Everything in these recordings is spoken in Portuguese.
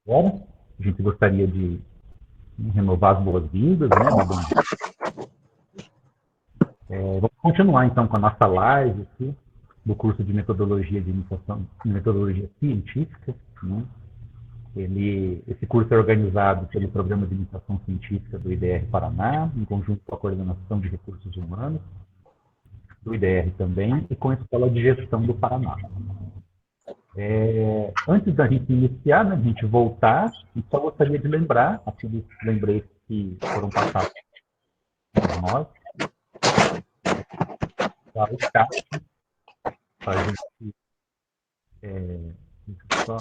Bom, a gente gostaria de renovar as boas-vindas, né? Vamos continuar então com a nossa live aqui do curso de metodologia de iniciação, metodologia científica, né? Esse curso é organizado pelo Programa de Iniciação Científica do IDR Paraná, em conjunto com a Coordenação de Recursos Humanos do IDR também e com a Escola de Gestão do Paraná. Antes da gente iniciar, né, a gente voltar, eu só gostaria de lembrar aqueles lembretes que foram passados por nós, para o chat, para a gente só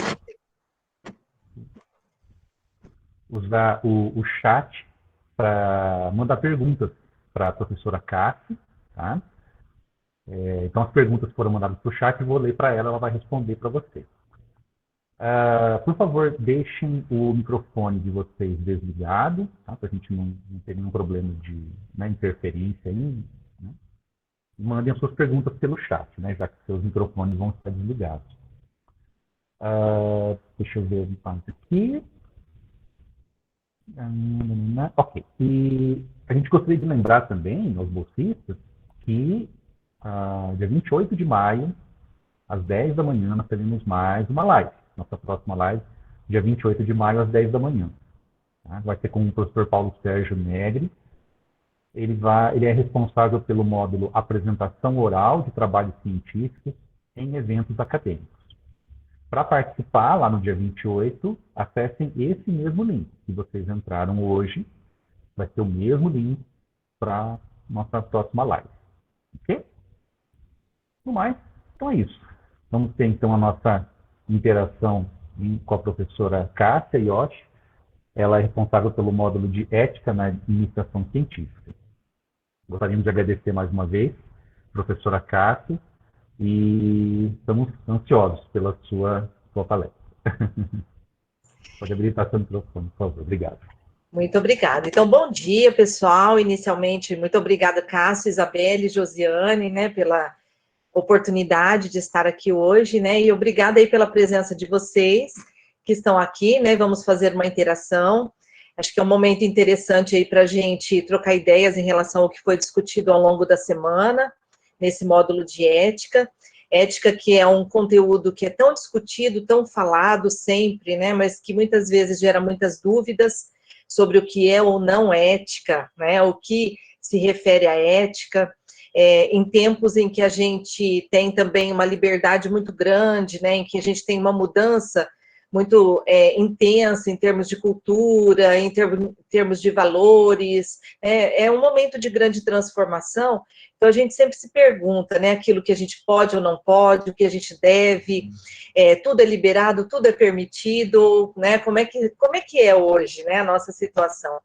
usar o chat para mandar perguntas para a professora Cássia, tá? Então, as perguntas foram mandadas para o chat, eu vou ler para ela, ela vai responder para você. Por favor, deixem o microfone de vocês desligado, tá? Para a gente não ter nenhum problema de, né, interferência aí, né? E mandem as suas perguntas pelo chat, né? Já que seus microfones vão estar desligados. Deixa eu ver um passo aqui. Ok. E a gente gostaria de lembrar também aos bolsistas que dia 28 de maio, às 10 da manhã, nós teremos mais uma live. Nossa próxima live, dia 28 de maio, às 10 da manhã. Tá? Vai ser com o professor Paulo Sérgio Negri. Ele é responsável pelo módulo Apresentação Oral de Trabalhos Científicos em Eventos Acadêmicos. Para participar, lá no dia 28, acessem esse mesmo link que vocês entraram hoje. Vai ser o mesmo link para nossa próxima live. Ok? No mais, então é isso. Vamos ter então a nossa interação com a professora Cássia Yoshi. Ela é responsável pelo módulo de Ética na Iniciação Científica. Gostaríamos de agradecer mais uma vez, professora Cássia, e estamos ansiosos pela sua palestra. Pode habilitar seu microfone, por favor. Obrigado. Muito obrigada. Então, bom dia, pessoal. Inicialmente, muito obrigada, Cássio, Isabelle, Josiane, né, pela oportunidade de estar aqui hoje, né, e obrigada aí pela presença de vocês que estão aqui, né, vamos fazer uma interação. Acho que é um momento interessante aí para a gente trocar ideias em relação ao que foi discutido ao longo da semana, nesse módulo de ética. Ética que é um conteúdo que é tão discutido, tão falado sempre, né, mas que muitas vezes gera muitas dúvidas sobre o que é ou não ética, né, o que se refere à ética, em tempos em que a gente tem também uma liberdade muito grande, né, em que a gente tem uma mudança muito intensa em termos de cultura, em termos de valores, é um momento de grande transformação, então a gente sempre se pergunta, né, aquilo que a gente pode ou não pode, o que a gente deve, tudo é liberado, tudo é permitido, né, como é que é hoje, né, a nossa situação.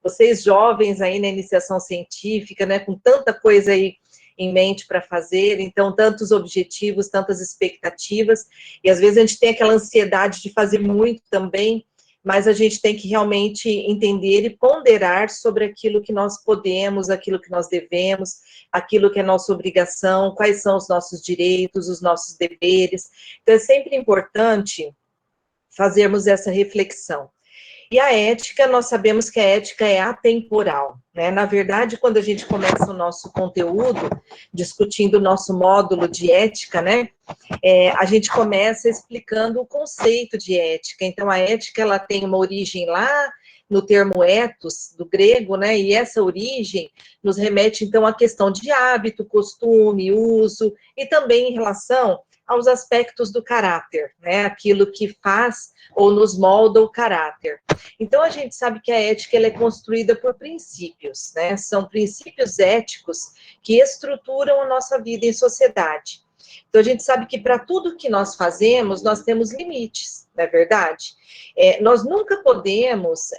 Vocês jovens aí na iniciação científica, né, com tanta coisa aí em mente para fazer, então tantos objetivos, tantas expectativas, e às vezes a gente tem aquela ansiedade de fazer muito também, mas a gente tem que realmente entender e ponderar sobre aquilo que nós podemos, aquilo que nós devemos, aquilo que é nossa obrigação, quais são os nossos direitos, os nossos deveres. Então é sempre importante fazermos essa reflexão. E a ética, nós sabemos que a ética é atemporal, né? Na verdade, quando a gente começa o nosso conteúdo, discutindo o nosso módulo de ética, né? A gente começa explicando o conceito de ética. Então, a ética, ela tem uma origem lá no termo ethos, do grego, né? E essa origem nos remete, então, à questão de hábito, costume, uso, e também em relação aos aspectos do caráter, né? Aquilo que faz ou nos molda o caráter. Então, a gente sabe que a ética ela é construída por princípios, né? São princípios éticos que estruturam a nossa vida em sociedade. Então, a gente sabe que para tudo que nós fazemos, nós temos limites, não é verdade? Nós nunca podemos,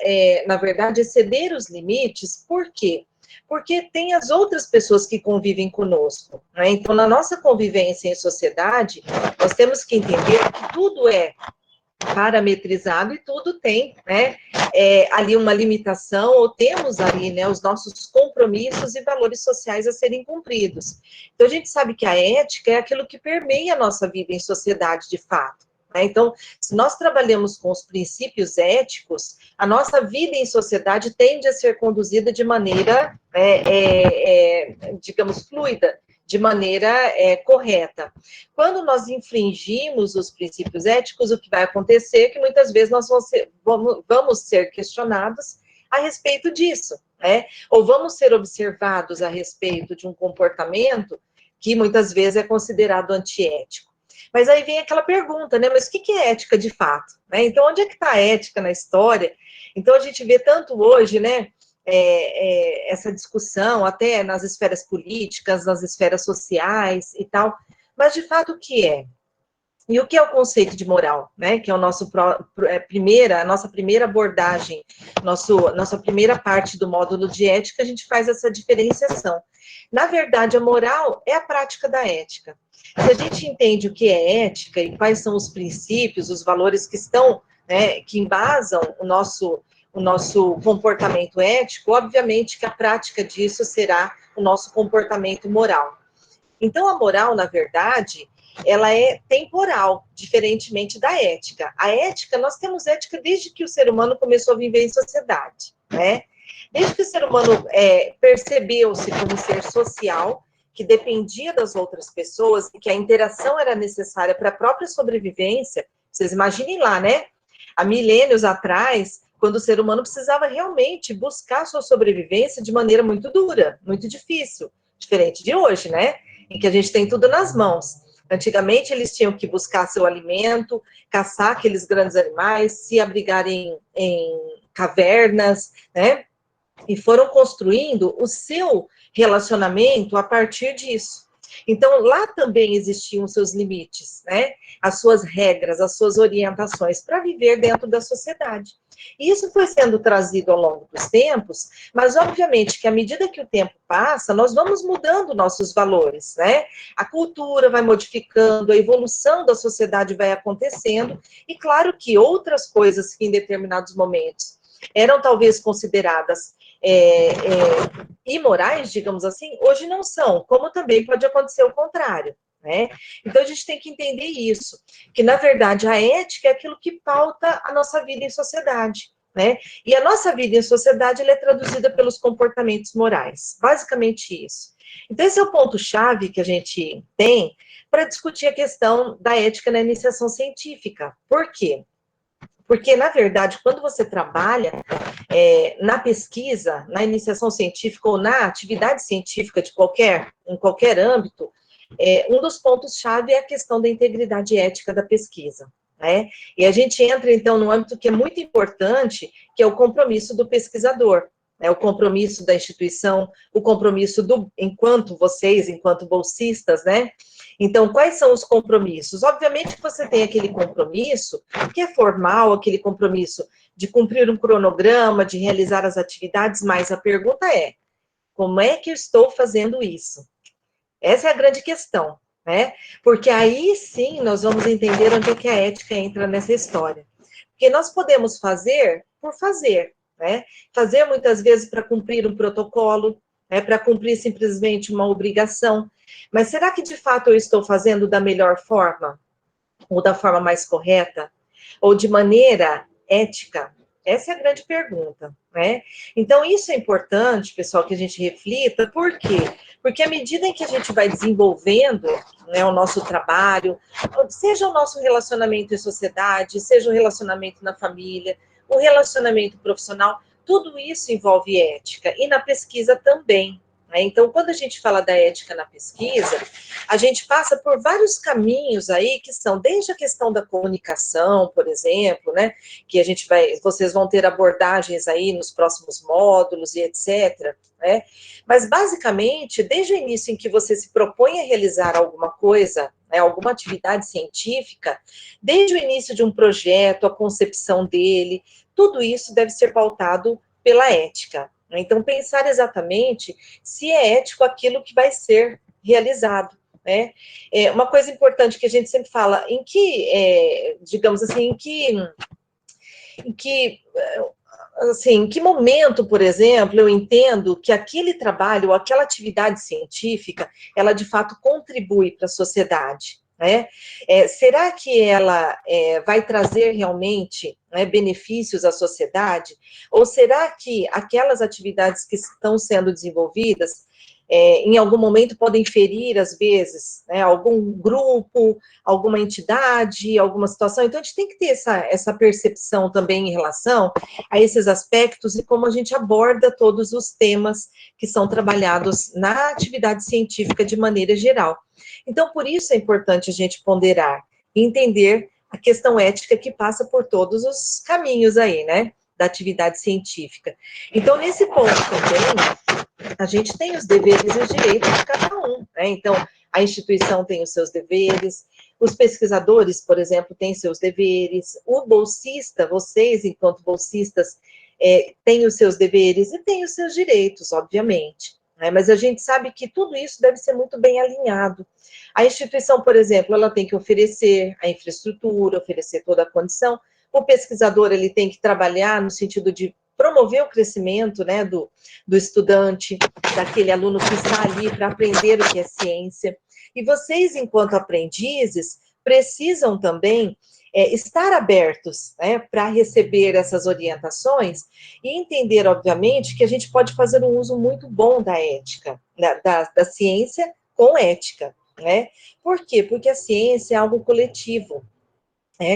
na verdade, exceder os limites, por quê? Porque tem as outras pessoas que convivem conosco, né? Então, na nossa convivência em sociedade, nós temos que entender que tudo é parametrizado e tudo tem, né, ali uma limitação, ou temos ali, né, os nossos compromissos e valores sociais a serem cumpridos. Então, a gente sabe que a ética é aquilo que permeia a nossa vida em sociedade, de fato, né? Então, se nós trabalhamos com os princípios éticos, a nossa vida em sociedade tende a ser conduzida de maneira, digamos, fluida, de maneira correta. Quando nós infringimos os princípios éticos, o que vai acontecer é que muitas vezes nós vamos ser questionados a respeito disso, né? Ou vamos ser observados a respeito de um comportamento que muitas vezes é considerado antiético. Mas aí vem aquela pergunta, né? Mas o que é ética de fato? Né? Então, onde é que está a ética na história? Então, a gente vê tanto hoje, né? Essa discussão até nas esferas políticas, nas esferas sociais e tal. Mas, de fato, o que é? E o que é o conceito de moral, né? Que é a nossa primeira abordagem, nossa primeira parte do módulo de ética, a gente faz essa diferenciação. Na verdade, a moral é a prática da ética. Se a gente entende o que é ética e quais são os princípios, os valores que estão, né, que embasam o nosso comportamento ético, obviamente que a prática disso será o nosso comportamento moral. Então, a moral, na verdade, ela é temporal, diferentemente da ética. A ética, nós temos ética desde que o ser humano começou a viver em sociedade, né? Desde que o ser humano percebeu-se como ser social, que dependia das outras pessoas, e que a interação era necessária para a própria sobrevivência. Vocês imaginem lá, né? Há milênios atrás, quando o ser humano precisava realmente buscar sua sobrevivência de maneira muito dura, muito difícil, diferente de hoje, né? Em que a gente tem tudo nas mãos. Antigamente, eles tinham que buscar seu alimento, caçar aqueles grandes animais, se abrigar em cavernas, né? E foram construindo o seu relacionamento a partir disso. Então, lá também existiam seus limites, né? As suas regras, as suas orientações para viver dentro da sociedade. E isso foi sendo trazido ao longo dos tempos, mas obviamente que à medida que o tempo passa, nós vamos mudando nossos valores, né? A cultura vai modificando, a evolução da sociedade vai acontecendo, e claro que outras coisas que em determinados momentos eram talvez consideradas imorais, digamos assim, hoje não são, como também pode acontecer o contrário, né? Então a gente tem que entender isso, que na verdade a ética é aquilo que pauta a nossa vida em sociedade, né? E a nossa vida em sociedade ela é traduzida pelos comportamentos morais, basicamente isso. Então esse é o ponto-chave que a gente tem para discutir a questão da ética na iniciação científica. Por quê? Porque, na verdade, quando você trabalha na pesquisa, na iniciação científica ou na atividade científica em qualquer âmbito, um dos pontos-chave é a questão da integridade ética da pesquisa, né? E a gente entra, então, num âmbito que é muito importante, que é o compromisso do pesquisador, né? O compromisso da instituição, o compromisso enquanto bolsistas, né? Então, quais são os compromissos? Obviamente que você tem aquele compromisso que é formal, aquele compromisso de cumprir um cronograma, de realizar as atividades, mas a pergunta é, como é que eu estou fazendo isso? Essa é a grande questão, né? Porque aí sim nós vamos entender onde é que a ética entra nessa história. Porque nós podemos fazer por fazer, né? Fazer muitas vezes para cumprir um protocolo, né? Para cumprir simplesmente uma obrigação. Mas será que de fato eu estou fazendo da melhor forma? Ou da forma mais correta? Ou de maneira ética? Essa é a grande pergunta, né? Então, isso é importante, pessoal, que a gente reflita. Por quê? Porque à medida em que a gente vai desenvolvendo, né, o nosso trabalho, seja o nosso relacionamento em sociedade, seja o relacionamento na família, o relacionamento profissional, tudo isso envolve ética. E na pesquisa também. Então, quando a gente fala da ética na pesquisa, a gente passa por vários caminhos aí, que são desde a questão da comunicação, por exemplo, né, que vocês vão ter abordagens aí nos próximos módulos e etc., né, mas basicamente, desde o início em que você se propõe a realizar alguma coisa, né, alguma atividade científica, desde o início de um projeto, a concepção dele, tudo isso deve ser pautado pela ética. Então, pensar exatamente se é ético aquilo que vai ser realizado, né? Uma coisa importante que a gente sempre fala, digamos assim, em que momento, por exemplo, eu entendo que aquele trabalho, aquela atividade científica, ela de fato contribui para a sociedade, né? Será que ela vai trazer realmente, né, benefícios à sociedade? Ou será que aquelas atividades que estão sendo desenvolvidas, em algum momento podem ferir, às vezes, né, algum grupo, alguma entidade, alguma situação? Então, a gente tem que ter essa percepção também em relação a esses aspectos e como a gente aborda todos os temas que são trabalhados na atividade científica de maneira geral. Então, por isso é importante a gente ponderar e entender a questão ética que passa por todos os caminhos aí, né, da atividade científica. Então, nesse ponto também, a gente tem os deveres e os direitos de cada um, né? Então, a instituição tem os seus deveres, os pesquisadores, por exemplo, têm seus deveres, o bolsista, vocês, enquanto bolsistas, têm os seus deveres e têm os seus direitos, obviamente. Né? Mas a gente sabe que tudo isso deve ser muito bem alinhado. A instituição, por exemplo, ela tem que oferecer a infraestrutura, oferecer toda a condição. O pesquisador, ele tem que trabalhar no sentido de promover o crescimento, né, do estudante, daquele aluno que está ali para aprender o que é ciência. E vocês, enquanto aprendizes, precisam também estar abertos, né, para receber essas orientações e entender, obviamente, que a gente pode fazer um uso muito bom da ética, da ciência com ética, né? Por quê? Porque a ciência é algo coletivo.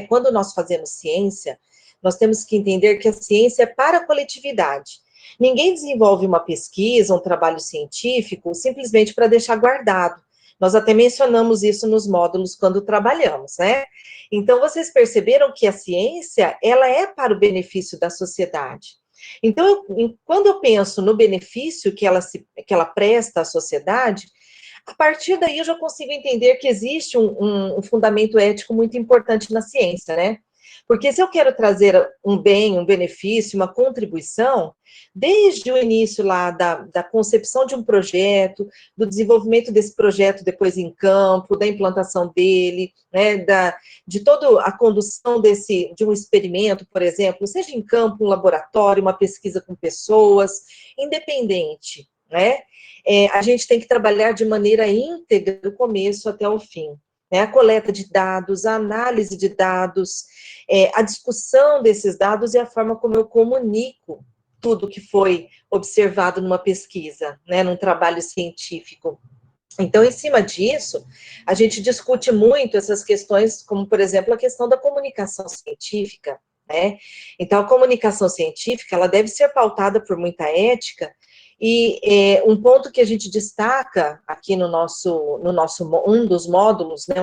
Quando nós fazemos ciência, nós temos que entender que a ciência é para a coletividade. Ninguém desenvolve uma pesquisa, um trabalho científico, simplesmente para deixar guardado. Nós até mencionamos isso nos módulos quando trabalhamos, né? Então, vocês perceberam que a ciência, ela é para o benefício da sociedade. Então, quando eu penso no benefício que ela presta à sociedade, a partir daí eu já consigo entender que existe um fundamento ético muito importante na ciência, né? Porque se eu quero trazer um bem, um benefício, uma contribuição, desde o início lá da concepção de um projeto, do desenvolvimento desse projeto depois em campo, da implantação dele, né, de toda a condução de um experimento, por exemplo, seja em campo, um laboratório, uma pesquisa com pessoas, independente, né? A gente tem que trabalhar de maneira íntegra do começo até o fim. Né? A coleta de dados, a análise de dados, a discussão desses dados e a forma como eu comunico tudo que foi observado numa pesquisa, né, num trabalho científico. Então, em cima disso, a gente discute muito essas questões, como, por exemplo, a questão da comunicação científica, né? Então, a comunicação científica, ela deve ser pautada por muita ética, e um ponto que a gente destaca aqui no nosso um dos módulos, né,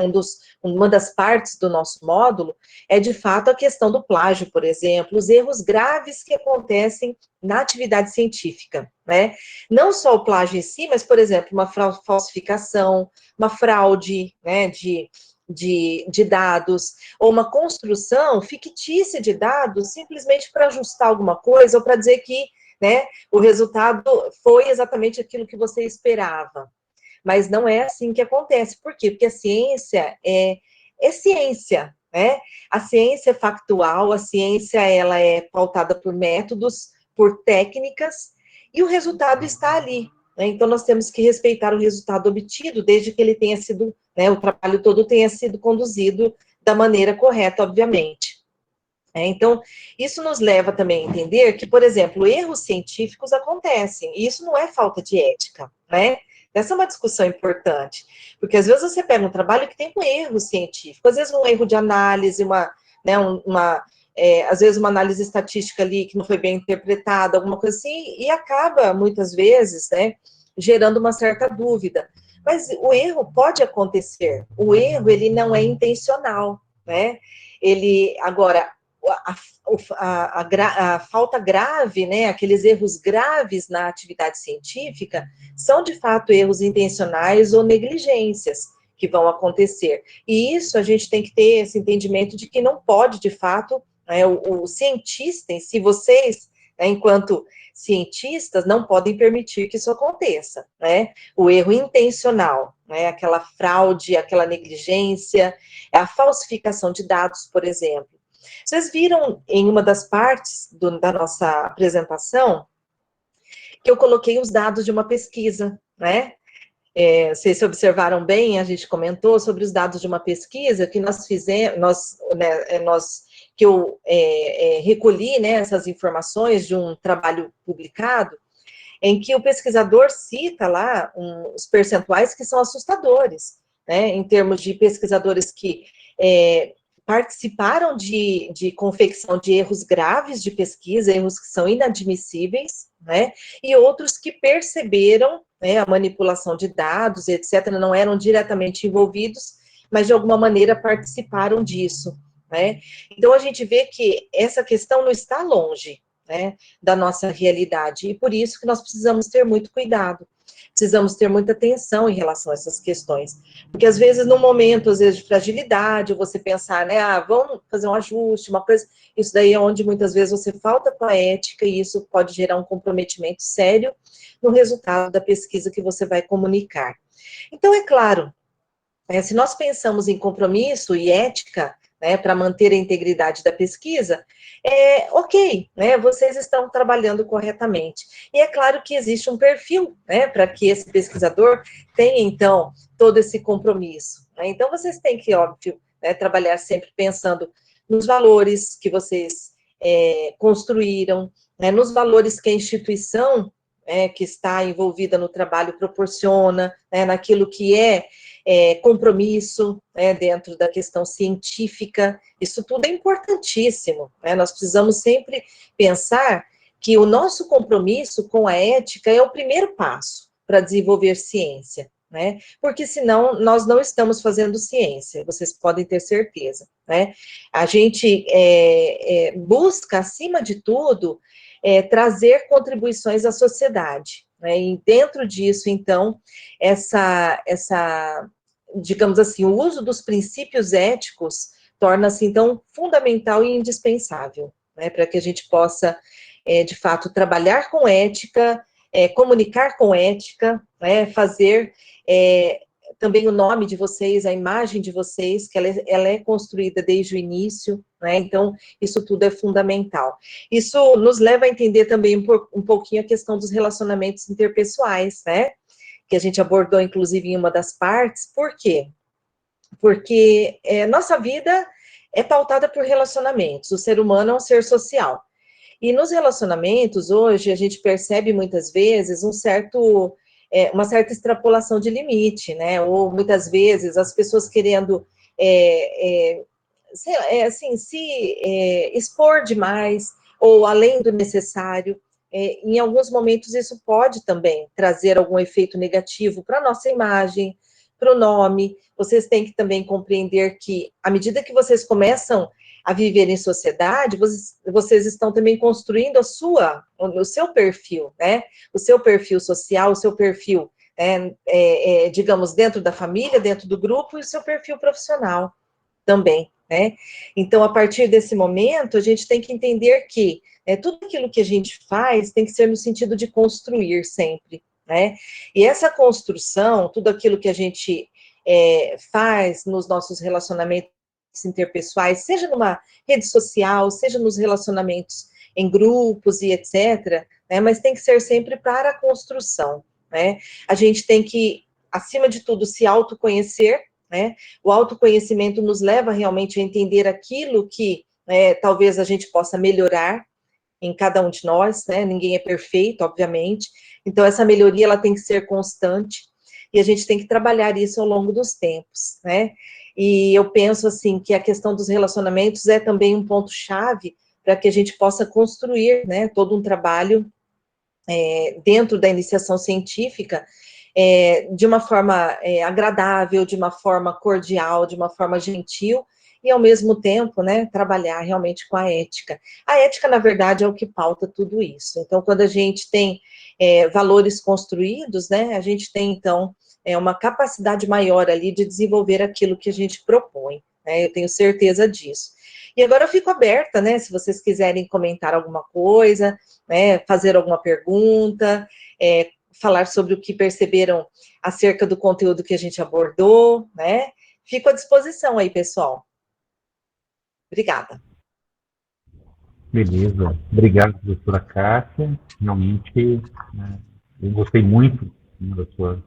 uma das partes do nosso módulo, é de fato a questão do plágio, por exemplo, os erros graves que acontecem na atividade científica, né? Não só o plágio em si, mas, por exemplo, uma falsificação, uma fraude, né, de dados, ou uma construção fictícia de dados, simplesmente para ajustar alguma coisa, ou para dizer que, né, o resultado foi exatamente aquilo que você esperava. Mas não é assim que acontece. Por quê? Porque a ciência é ciência, né? A ciência é factual, a ciência ela é pautada por métodos, por técnicas, e o resultado está ali. Né? Então, nós temos que respeitar o resultado obtido, desde que ele tenha sido, né, o trabalho todo tenha sido conduzido da maneira correta, obviamente. Então, isso nos leva também a entender que, por exemplo, erros científicos acontecem, e isso não é falta de ética, né? Essa é uma discussão importante, porque às vezes você pega um trabalho que tem um erro científico, às vezes um erro de análise, às vezes uma análise estatística ali que não foi bem interpretada, alguma coisa assim, e acaba, muitas vezes, né, gerando uma certa dúvida. Mas o erro pode acontecer, o erro, ele não é intencional, né? Agora, a falta grave, né, aqueles erros graves na atividade científica, são de fato erros intencionais ou negligências que vão acontecer. E isso a gente tem que ter esse entendimento de que não pode, de fato, né, o cientista em si, vocês, né, enquanto cientistas, não podem permitir que isso aconteça, né? O erro intencional, né, aquela fraude, aquela negligência, a falsificação de dados, por exemplo. Vocês viram em uma das partes da nossa apresentação que eu coloquei os dados de uma pesquisa, né? Vocês observaram bem, a gente comentou sobre os dados de uma pesquisa que nós fizemos, que eu recolhi, né, essas informações de um trabalho publicado, em que o pesquisador cita lá os percentuais que são assustadores, né, em termos de pesquisadores que participaram de confecção de erros graves de pesquisa, erros que são inadmissíveis, né, e outros que perceberam, né, a manipulação de dados, etc., não eram diretamente envolvidos, mas de alguma maneira participaram disso, né. Então, a gente vê que essa questão não está longe, né, da nossa realidade, e por isso que nós precisamos ter muito cuidado, precisamos ter muita atenção em relação a essas questões, porque às vezes, num momento, às vezes, de fragilidade, você pensar, né, vamos fazer um ajuste, uma coisa, isso daí é onde muitas vezes você falta com a ética, e isso pode gerar um comprometimento sério no resultado da pesquisa que você vai comunicar. Então, é claro, se nós pensamos em compromisso e ética, né, para manter a integridade da pesquisa, ok, né, vocês estão trabalhando corretamente. E é claro que existe um perfil, né, para que esse pesquisador tenha, então, todo esse compromisso, né. Então, vocês têm que, óbvio, né, trabalhar sempre pensando nos valores que vocês construíram, né, nos valores que a instituição que está envolvida no trabalho proporciona, né, naquilo que compromisso, né, dentro da questão científica, isso tudo é importantíssimo, né, nós precisamos sempre pensar que o nosso compromisso com a ética é o primeiro passo para desenvolver ciência, né, porque senão nós não estamos fazendo ciência, vocês podem ter certeza, né, a gente busca, acima de tudo, trazer contribuições à sociedade, né, e dentro disso, então, digamos assim, o uso dos princípios éticos torna-se, então, fundamental e indispensável, né, para que a gente possa, de fato, trabalhar com ética, comunicar com ética, né, fazer também o nome de vocês, a imagem de vocês, que ela é construída desde o início, né, então, isso tudo é fundamental. Isso nos leva a entender também um pouquinho a questão dos relacionamentos interpessoais, né, que a gente abordou, inclusive, em uma das partes. Por quê? Porque nossa vida é pautada por relacionamentos, o ser humano é um ser social. E nos relacionamentos, hoje, a gente percebe muitas vezes uma certa extrapolação de limite, né? Ou muitas vezes as pessoas querendo se expor demais, ou além do necessário. Em alguns momentos isso pode também trazer algum efeito negativo para a nossa imagem, para o nome. Vocês têm que também compreender que, à medida que vocês começam a viver em sociedade, vocês estão também construindo o seu perfil, né? O seu perfil social, o seu perfil, digamos, dentro da família, dentro do grupo, e o seu perfil profissional também, né? Então, a partir desse momento, a gente tem que entender que tudo aquilo que a gente faz tem que ser no sentido de construir sempre, né? E essa construção, tudo aquilo que a gente faz nos nossos relacionamentos interpessoais, seja numa rede social, seja nos relacionamentos em grupos e etc., né? Mas tem que ser sempre para a construção, né? A gente tem que, acima de tudo, se autoconhecer, né? O autoconhecimento nos leva realmente a entender aquilo que talvez a gente possa melhorar em cada um de nós, né? Ninguém é perfeito, obviamente, então essa melhoria ela tem que ser constante, e a gente tem que trabalhar isso ao longo dos tempos, né? E eu penso, assim, que a questão dos relacionamentos é também um ponto-chave para que a gente possa construir, né, todo um trabalho dentro da iniciação científica, de uma forma agradável, de uma forma cordial, de uma forma gentil, e ao mesmo tempo, né, trabalhar realmente com a ética. A ética, na verdade, é o que pauta tudo isso. Então, quando a gente tem valores construídos, né, a gente tem, então, uma capacidade maior ali de desenvolver aquilo que a gente propõe, né, eu tenho certeza disso. E agora eu fico aberta, né, se vocês quiserem comentar alguma coisa, né, fazer alguma pergunta, falar sobre o que perceberam acerca do conteúdo que a gente abordou, né? Fico à disposição aí, pessoal. Obrigada. Beleza. Obrigado, doutora Cássia. Realmente, né, eu gostei muito, né, das suas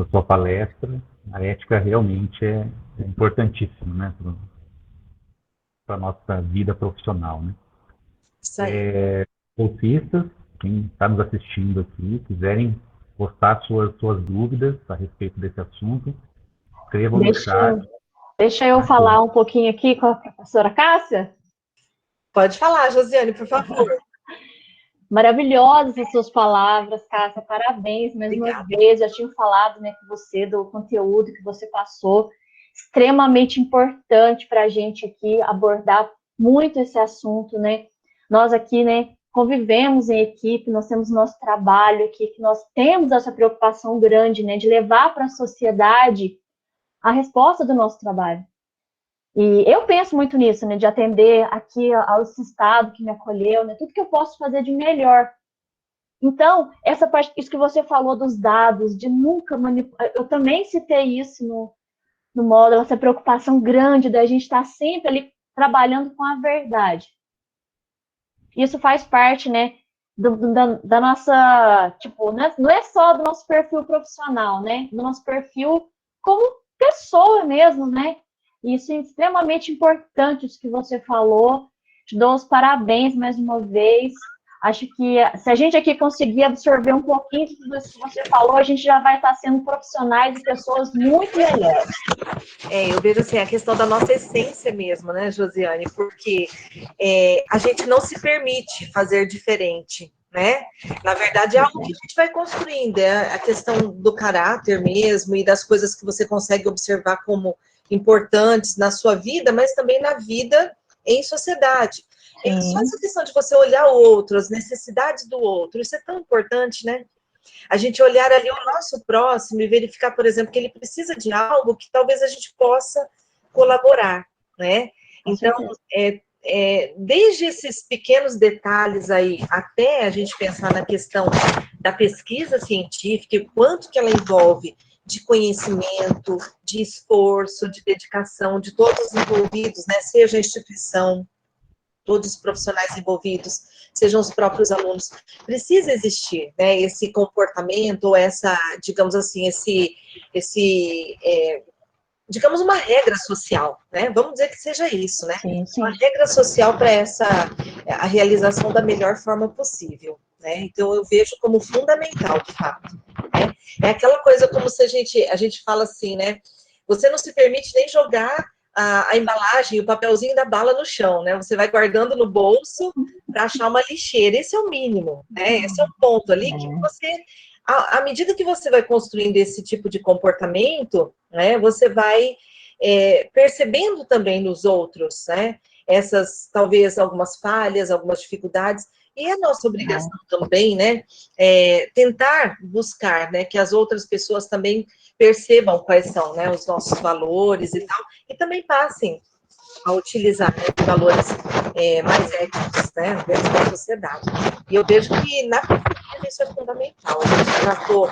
a sua palestra. A ética realmente é importantíssima, né, para a nossa vida profissional, né? Isso aí. Bolsistas, quem está nos assistindo aqui, quiserem postar suas dúvidas a respeito desse assunto, escrevam no chat. Deixa eu falar um pouquinho aqui com a professora Cássia. Pode falar, Josiane, por favor. Maravilhosas as suas palavras, Cássia, parabéns mais uma vez. Já tinha falado, né, com você do conteúdo que você passou, extremamente importante para a gente aqui abordar muito esse assunto, né? Nós aqui, né, convivemos em equipe, nós temos nosso trabalho aqui, que nós temos essa preocupação grande, né, de levar para a sociedade a resposta do nosso trabalho. E eu penso muito nisso, né, de atender aqui ao estado que me acolheu, né, tudo que eu posso fazer de melhor. Então, essa parte, isso que você falou dos dados, de nunca manipular, eu também citei isso no módulo, essa preocupação grande da gente estar sempre ali trabalhando com a verdade. Isso faz parte, né, da nossa, tipo, não é só do nosso perfil profissional, né, do nosso perfil como pessoa mesmo, né. Isso é extremamente importante, isso que você falou. Te dou os parabéns mais uma vez. Acho que se a gente aqui conseguir absorver um pouquinho de tudo isso que você falou, a gente já vai estar sendo profissionais e pessoas muito melhores. Eu vejo assim, a questão da nossa essência mesmo, né, Josiane? Porque a gente não se permite fazer diferente, né? Na verdade, é algo que a gente vai construindo, é a questão do caráter mesmo e das coisas que você consegue observar como importantes na sua vida, mas também na vida em sociedade. Só essa questão de você olhar o outro, as necessidades do outro, isso é tão importante, né? A gente olhar ali o nosso próximo e verificar, por exemplo, que ele precisa de algo que talvez a gente possa colaborar, né? Então, desde esses pequenos detalhes aí, até a gente pensar na questão da pesquisa científica e quanto que ela envolve de conhecimento, de esforço, de dedicação de todos os envolvidos, né? Seja a instituição, todos os profissionais envolvidos, sejam os próprios alunos, precisa existir, né, esse comportamento, ou essa, digamos assim, digamos, uma regra social, né, vamos dizer que seja isso, né, sim. Uma regra social para a realização da melhor forma possível, né, então eu vejo como fundamental, de fato, né, é aquela coisa como se a gente fala assim, né, você não se permite nem jogar a embalagem, o papelzinho da bala no chão, né? Você vai guardando no bolso para achar uma lixeira. Esse é o mínimo, né? Esse é o ponto ali que você, à medida que você vai construindo esse tipo de comportamento, né? Você vai percebendo também nos outros, né? Essas, talvez, algumas falhas, algumas dificuldades. E é nossa obrigação também, né? Tentar buscar, né? Que as outras pessoas também percebam quais são, né, os nossos valores e tal, e também passem a utilizar, né, valores mais éticos, né, dentro da sociedade. E eu vejo que na pesquisa isso é fundamental. A gente tratou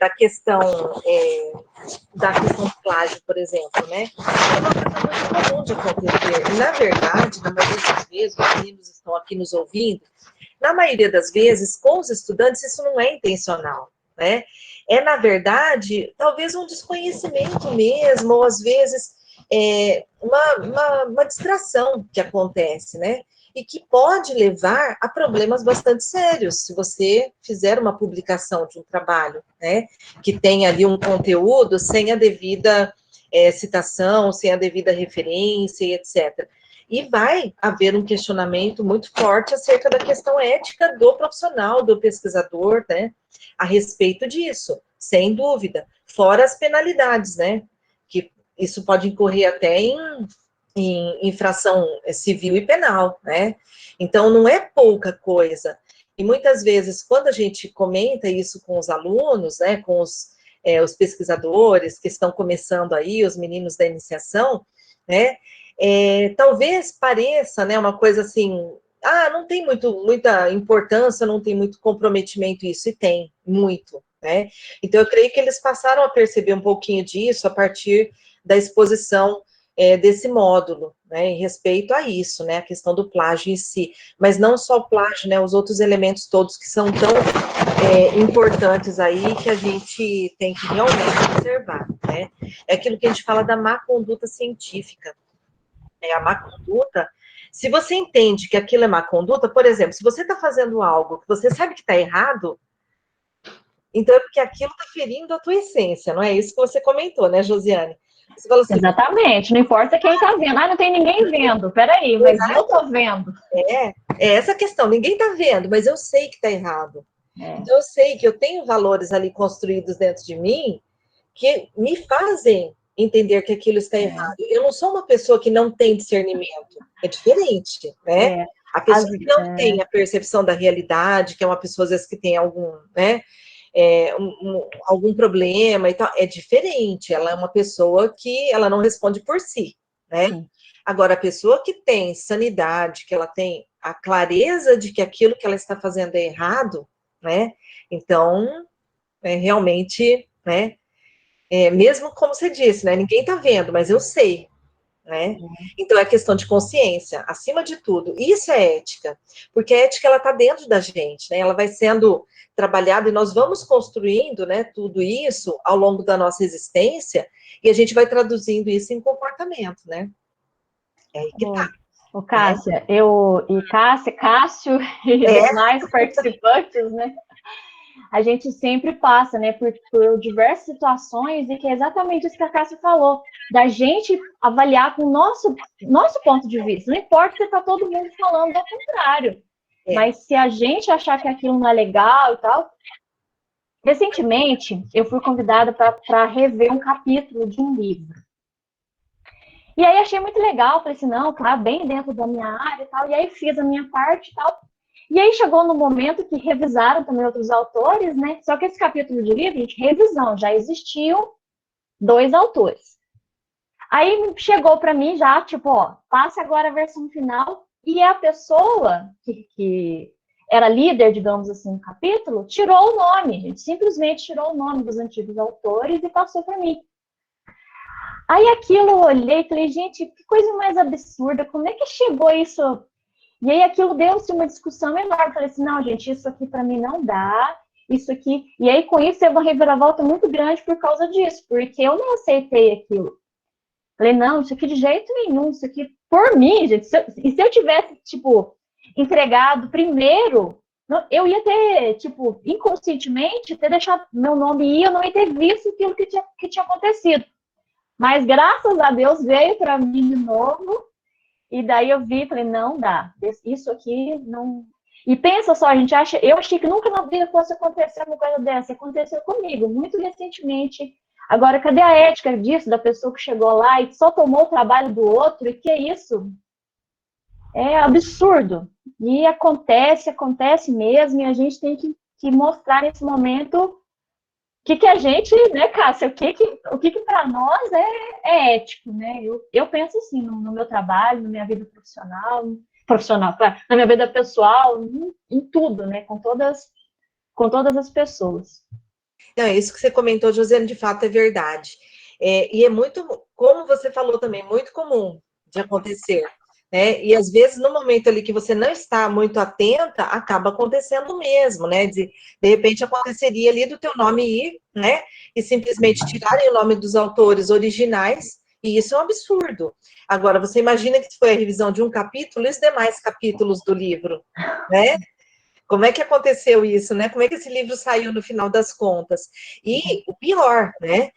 da questão do plágio, por exemplo, né, é uma coisa muito comum de acontecer. E, na verdade, na maioria das vezes, os meninos estão aqui nos ouvindo, na maioria das vezes, com os estudantes, isso não é intencional, né? Na verdade, talvez um desconhecimento mesmo, ou às vezes uma distração que acontece, né? E que pode levar a problemas bastante sérios, se você fizer uma publicação de um trabalho, né? Que tem ali um conteúdo sem a devida citação, sem a devida referência, etc. E vai haver um questionamento muito forte acerca da questão ética do profissional, do pesquisador, né? A respeito disso, sem dúvida. Fora as penalidades, né? Que isso pode incorrer até em infração civil e penal, né? Então, não é pouca coisa. E muitas vezes, quando a gente comenta isso com os alunos, né? Com os pesquisadores que estão começando aí, os meninos da iniciação, né? Talvez pareça, né, uma coisa assim, não tem muita importância, não tem muito comprometimento isso, e tem, muito, né? Então, eu creio que eles passaram a perceber um pouquinho disso a partir da exposição desse módulo, né, em respeito a isso, né, a questão do plágio em si, mas não só o plágio, né, os outros elementos todos que são tão importantes aí que a gente tem que realmente observar, né? É aquilo que a gente fala da má conduta científica. A má conduta, se você entende que aquilo é má conduta, por exemplo, se você está fazendo algo que você sabe que está errado, então é porque aquilo está ferindo a tua essência, não é isso que você comentou, né, Josiane? Você falou assim, exatamente, não importa quem está vendo. Ah, não tem ninguém vendo. Peraí, mas eu estou vendo. É essa questão, ninguém está vendo, mas eu sei que está errado. Então eu sei que eu tenho valores ali construídos dentro de mim que me fazem entender que aquilo está errado. Eu não sou uma pessoa que não tem discernimento, é diferente, né? A pessoa que não tem a percepção da realidade, que é uma pessoa, às vezes, que tem algum, né, algum problema e tal, é diferente. Ela é uma pessoa que ela não responde por si, né? Sim. Agora, a pessoa que tem sanidade, que ela tem a clareza de que aquilo que ela está fazendo é errado, né? Então, realmente, né? Mesmo como você disse, né? Ninguém está vendo, mas eu sei, né? Então é questão de consciência, acima de tudo. Isso é ética, porque a ética ela está dentro da gente, né? Ela vai sendo trabalhada e nós vamos construindo, né? Tudo isso ao longo da nossa existência e a gente vai traduzindo isso em comportamento, né? É aí que tá. O Cássia, Cássio e demais participantes, né? A gente sempre passa, né, por diversas situações e que é exatamente isso que a Cássia falou, da gente avaliar com o nosso ponto de vista. Não importa se está todo mundo falando ao contrário, mas se a gente achar que aquilo não é legal e tal. Recentemente, eu fui convidada para rever um capítulo de um livro. E aí achei muito legal, falei assim, não, tá bem dentro da minha área e tal, e aí fiz a minha parte e tal. E aí chegou no momento que revisaram também outros autores, né? Só que esse capítulo de livro, gente, revisão, já existiam 2 autores. Aí chegou para mim já, tipo, ó, passa agora a versão final, e a pessoa que era líder, digamos assim, no capítulo, tirou o nome, gente, simplesmente tirou o nome dos antigos autores e passou para mim. Aí aquilo eu olhei e falei, gente, que coisa mais absurda, como é que chegou isso? E aí aquilo deu-se uma discussão enorme. Falei assim, não, gente, isso aqui para mim não dá, isso aqui... E aí com isso teve uma reviravolta muito grande por causa disso, porque eu não aceitei aquilo. Falei, não, isso aqui de jeito nenhum, isso aqui por mim, gente. E se eu tivesse, tipo, entregado primeiro, eu ia ter, tipo, inconscientemente, ter deixado meu nome ir, eu não ia ter visto aquilo que tinha acontecido. Mas graças a Deus veio para mim de novo. E daí eu vi e falei, não dá, isso aqui não... E pensa só, eu achei que nunca na vida fosse acontecer uma coisa dessa, aconteceu comigo, muito recentemente. Agora, cadê a ética disso, da pessoa que chegou lá e só tomou o trabalho do outro, e que é isso? É absurdo. E acontece mesmo, e a gente tem que mostrar nesse momento o que a gente, né, Cássia, o que para nós é ético, né? Eu penso assim no meu trabalho, na minha vida profissional, na minha vida pessoal, em tudo, né? Com todas as pessoas. Não, isso que você comentou, Josiane, de fato é verdade. E é muito, como você falou também, muito comum de acontecer. Né? E às vezes, no momento ali que você não está muito atenta, acaba acontecendo mesmo, né? De repente aconteceria ali do teu nome ir, né? E simplesmente tirarem o nome dos autores originais, e isso é um absurdo. Agora, você imagina que foi a revisão de um capítulo e os demais capítulos do livro, né? Como é que aconteceu isso, né? Como é que esse livro saiu no final das contas? E o pior, né?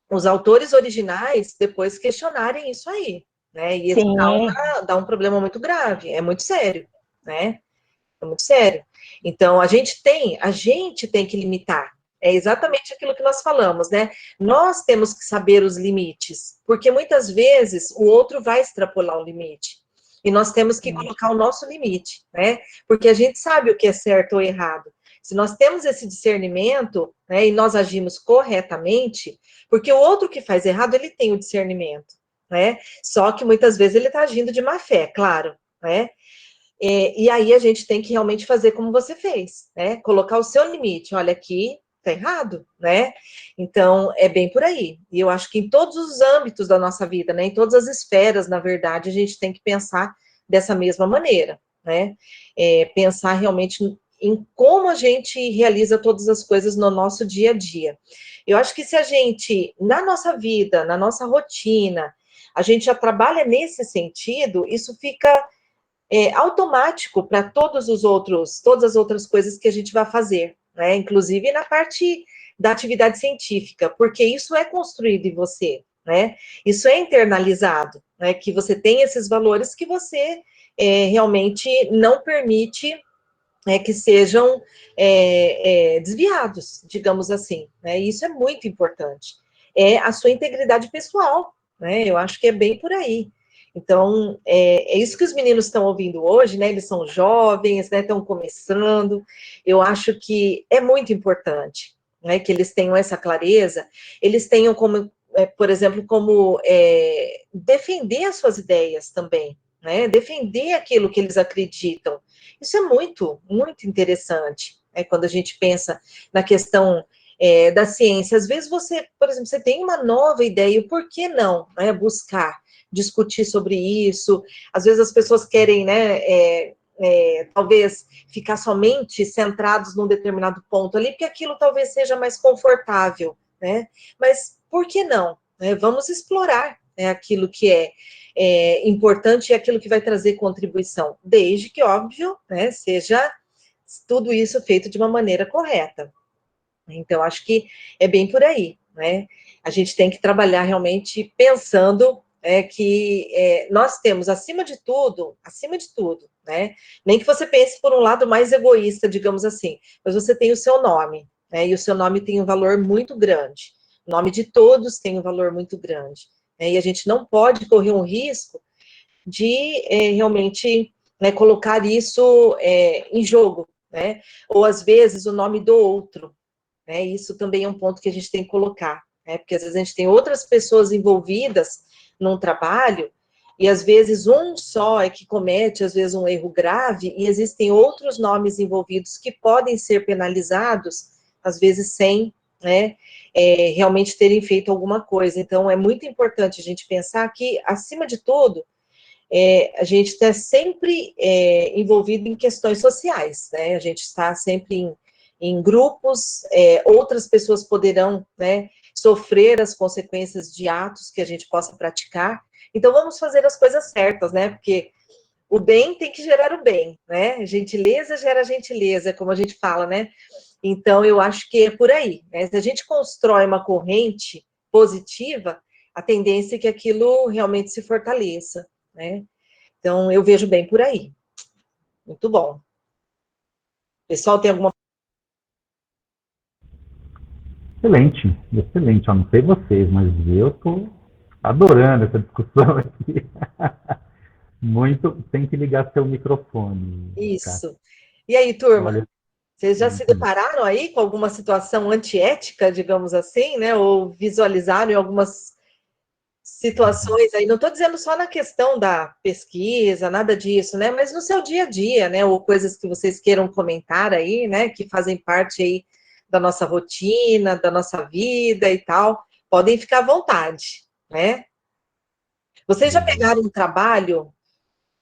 Os autores originais depois questionarem isso aí. Né? E isso dá um problema muito grave, é muito sério, né? É muito sério. Então, a gente tem que limitar. É exatamente aquilo que nós falamos, né? Nós temos que saber os limites, porque muitas vezes o outro vai extrapolar o limite. E nós temos que colocar o nosso limite, né? Porque a gente sabe o que é certo ou errado. Se nós temos esse discernimento, né, e nós agimos corretamente, porque o outro que faz errado, ele tem o discernimento. Né? Só que muitas vezes ele está agindo de má fé, claro, né? E aí a gente tem que realmente fazer como você fez, né? Colocar o seu limite. Olha, aqui tá errado, né? Então é bem por aí. E eu acho que em todos os âmbitos da nossa vida, né? Em todas as esferas, na verdade, a gente tem que pensar dessa mesma maneira, né? Pensar realmente em como a gente realiza todas as coisas no nosso dia a dia. Eu acho que se a gente, na nossa vida, na nossa rotina, a gente já trabalha nesse sentido, isso fica automático para todas as outras coisas que a gente vai fazer, né? Inclusive na parte da atividade científica, porque isso é construído em você, né? Isso é internalizado, né? Que você tem esses valores que você realmente não permite que sejam desviados, digamos assim, né? Isso é muito importante. É a sua integridade pessoal, né? Eu acho que é bem por aí. Então, é isso que os meninos estão ouvindo hoje, né? Eles são jovens, né? Estão começando. Eu acho que é muito importante, né? Que eles tenham essa clareza, eles tenham como, por exemplo, como defender as suas ideias também, né? Defender aquilo que eles acreditam. Isso é muito, muito interessante, quando a gente pensa na questão da ciência. Às vezes você, por exemplo, você tem uma nova ideia, e por que não buscar discutir sobre isso? Às vezes as pessoas querem, né, talvez ficar somente centrados num determinado ponto ali, porque aquilo talvez seja mais confortável, né? Mas por que não? Vamos explorar aquilo que é importante e aquilo que vai trazer contribuição, desde que, óbvio, né, seja tudo isso feito de uma maneira correta. Então, acho que é bem por aí, né? A gente tem que trabalhar realmente pensando que nós temos, acima de tudo, né? Nem que você pense por um lado mais egoísta, digamos assim, mas você tem o seu nome, né? E o seu nome tem um valor muito grande. O nome de todos tem um valor muito grande. Né? E a gente não pode correr um risco de realmente colocar isso em jogo, né? Ou às vezes o nome do outro. Né? Isso também é um ponto que a gente tem que colocar, né? Porque às vezes a gente tem outras pessoas envolvidas num trabalho e às vezes um só é que comete, às vezes, um erro grave e existem outros nomes envolvidos que podem ser penalizados, às vezes sem, né, realmente terem feito alguma coisa. Então, é muito importante a gente pensar que, acima de tudo, a gente está sempre envolvido em questões sociais, né? A gente está sempre em grupos, outras pessoas poderão, né, sofrer as consequências de atos que a gente possa praticar. Então, vamos fazer as coisas certas, né? Porque o bem tem que gerar o bem, né? Gentileza gera gentileza, como a gente fala, né? Então, eu acho que é por aí, né? Se a gente constrói uma corrente positiva, a tendência é que aquilo realmente se fortaleça, né? Então, eu vejo bem por aí. Muito bom. Pessoal, tem alguma... Excelente, excelente. Eu não sei vocês, mas eu estou adorando essa discussão aqui. Muito. Tem que ligar seu microfone, Cássio. Isso. E aí, turma? Olha, Vocês já se depararam aí com alguma situação antiética, digamos assim, né? Ou visualizaram em algumas situações aí? Não estou dizendo só na questão da pesquisa, nada disso, né? Mas no seu dia a dia, né? Ou coisas que vocês queiram comentar aí, né? Que fazem parte aí da nossa rotina, da nossa vida e tal. Podem ficar à vontade, né? Vocês já pegaram um trabalho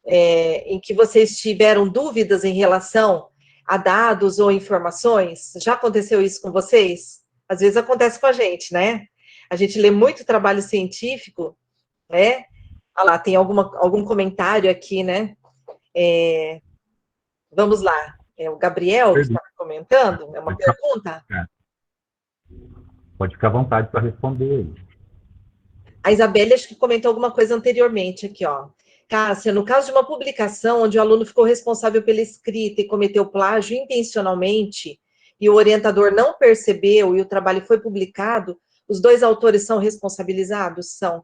em que vocês tiveram dúvidas em relação a dados ou informações? Já aconteceu isso com vocês? Às vezes acontece com a gente, né? A gente lê muito trabalho científico, né? Olha lá, tem algum comentário aqui, né? Vamos lá. É o Gabriel que está comentando? É uma pergunta? Pode ficar à vontade para responder aí. A Isabelle acho que comentou alguma coisa anteriormente aqui, ó. Cássia, no caso de uma publicação onde o aluno ficou responsável pela escrita e cometeu plágio intencionalmente e o orientador não percebeu e o trabalho foi publicado, os dois autores são responsabilizados? São.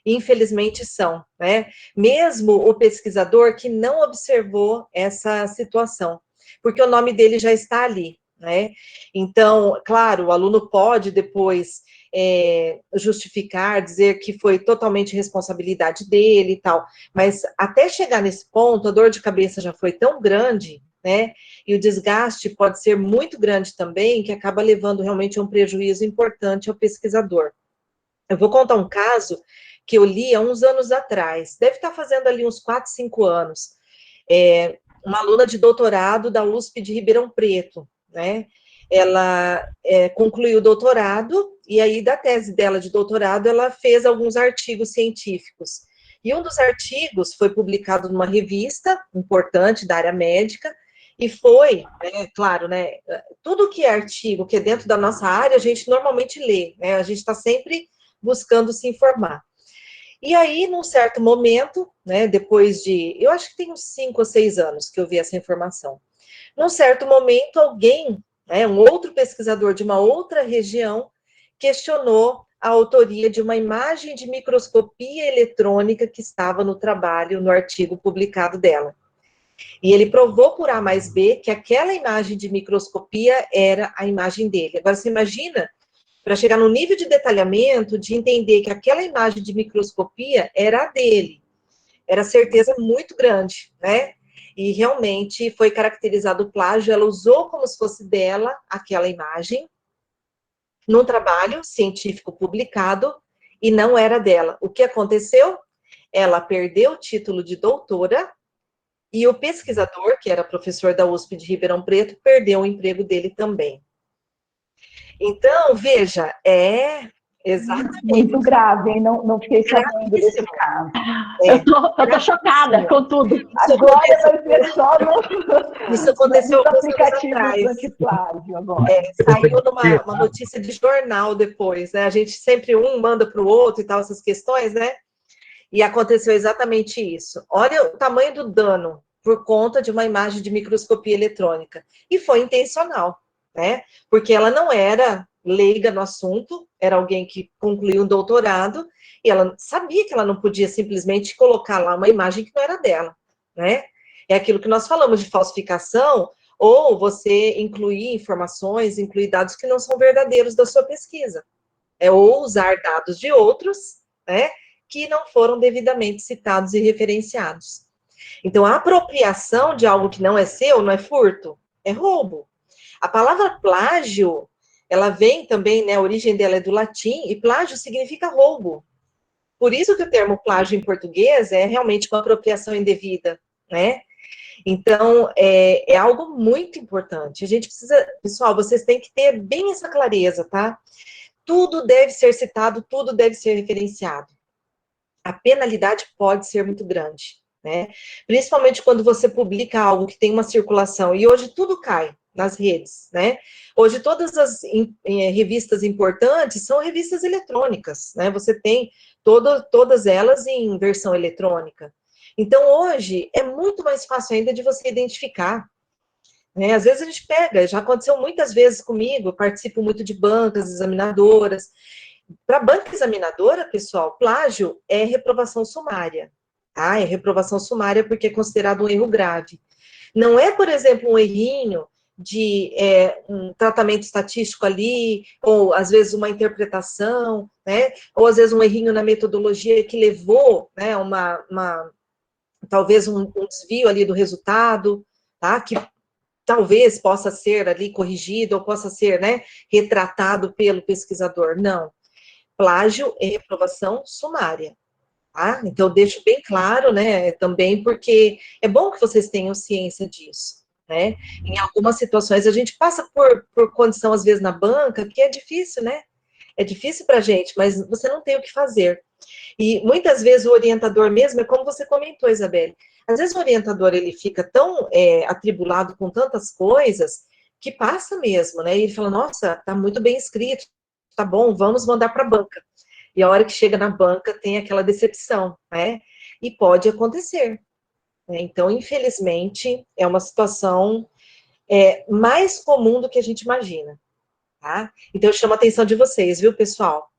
Infelizmente são, né? Mesmo o pesquisador que não observou essa situação, porque o nome dele já está ali, né? Então, claro, o aluno pode depois justificar, dizer que foi totalmente responsabilidade dele e tal, mas até chegar nesse ponto, a dor de cabeça já foi tão grande, né? E o desgaste pode ser muito grande também, que acaba levando realmente a um prejuízo importante ao pesquisador. Eu vou contar um caso que eu li há uns anos atrás, deve estar fazendo ali uns 4, 5 anos. uma aluna de doutorado da USP de Ribeirão Preto, né? Ela concluiu o doutorado, e aí da tese dela de doutorado, ela fez alguns artigos científicos. E um dos artigos foi publicado numa revista importante da área médica, e foi, claro, né, tudo que é artigo, que é dentro da nossa área, a gente normalmente lê, né, a gente está sempre buscando se informar. E aí, num certo momento, né, depois de, eu acho que tem uns 5 ou 6 anos que eu vi essa informação, num certo momento, alguém, né, um outro pesquisador de uma outra região, questionou a autoria de uma imagem de microscopia eletrônica que estava no trabalho, no artigo publicado dela. E ele provou por A mais B que aquela imagem de microscopia era a imagem dele. Agora, você imagina, para chegar no nível de detalhamento, de entender que aquela imagem de microscopia era a dele. Era certeza muito grande, né? E realmente foi caracterizado o plágio, ela usou como se fosse dela aquela imagem, num trabalho científico publicado, e não era dela. O que aconteceu? Ela perdeu o título de doutora, e o pesquisador, que era professor da USP de Ribeirão Preto, perdeu o emprego dele também. Então, veja, exatamente. Muito grave, hein? Não fiquei sabendo desse caso. Eu tô chocada com tudo. Agora vai ser só isso aconteceu nos alguns anos aplicativos atrás. antiplágio agora. Saiu numa notícia de jornal depois, né? A gente sempre manda para o outro e tal, essas questões, né? E aconteceu exatamente isso. Olha o tamanho do dano por conta de uma imagem de microscopia eletrônica. E foi intencional, né? Porque ela não era leiga no assunto, era alguém que concluiu um doutorado, e ela sabia que ela não podia simplesmente colocar lá uma imagem que não era dela, né? É aquilo que nós falamos de falsificação, ou você incluir informações, incluir dados que não são verdadeiros da sua pesquisa. Ou usar dados de outros, né? Que não foram devidamente citados e referenciados. Então, a apropriação de algo que não é seu não é furto, é roubo. A palavra plágio, ela vem também, né, a origem dela é do latim, e plágio significa roubo. Por isso que o termo plágio em português é realmente uma apropriação indevida, né? Então, é algo muito importante. A gente precisa, pessoal, vocês têm que ter bem essa clareza, tá? Tudo deve ser citado, tudo deve ser referenciado. A penalidade pode ser muito grande, né? Principalmente quando você publica algo que tem uma circulação, e hoje tudo cai nas redes, né? Hoje todas as revistas importantes são revistas eletrônicas, né? Você tem todas elas em versão eletrônica. Então, hoje, é muito mais fácil ainda de você identificar, né? Às vezes a gente pega, já aconteceu muitas vezes comigo, eu participo muito de bancas examinadoras. Para a banca examinadora, pessoal, plágio é reprovação sumária, tá? É reprovação sumária porque é considerado um erro grave. Não é, por exemplo, um errinho de um tratamento estatístico ali, ou às vezes uma interpretação, né? Ou às vezes um errinho na metodologia que levou, né, talvez um desvio ali do resultado, tá? Que talvez possa ser ali corrigido, ou possa ser, né, retratado pelo pesquisador. Não. Plágio é reprovação sumária, tá? Então, eu deixo bem claro, né, também, porque é bom que vocês tenham ciência disso, né? Em algumas situações, a gente passa por condição, às vezes, na banca, que é difícil, né? É difícil para a gente, mas você não tem o que fazer. E, muitas vezes, o orientador mesmo, é como você comentou, Isabelle, às vezes o orientador, ele fica tão atribulado com tantas coisas, que passa mesmo, né? E ele fala, nossa, tá muito bem escrito, tá bom, vamos mandar para a banca. E a hora que chega na banca, tem aquela decepção, né? E pode acontecer. Né? Então, infelizmente, é uma situação mais comum do que a gente imagina, tá? Então, eu chamo a atenção de vocês, viu, pessoal?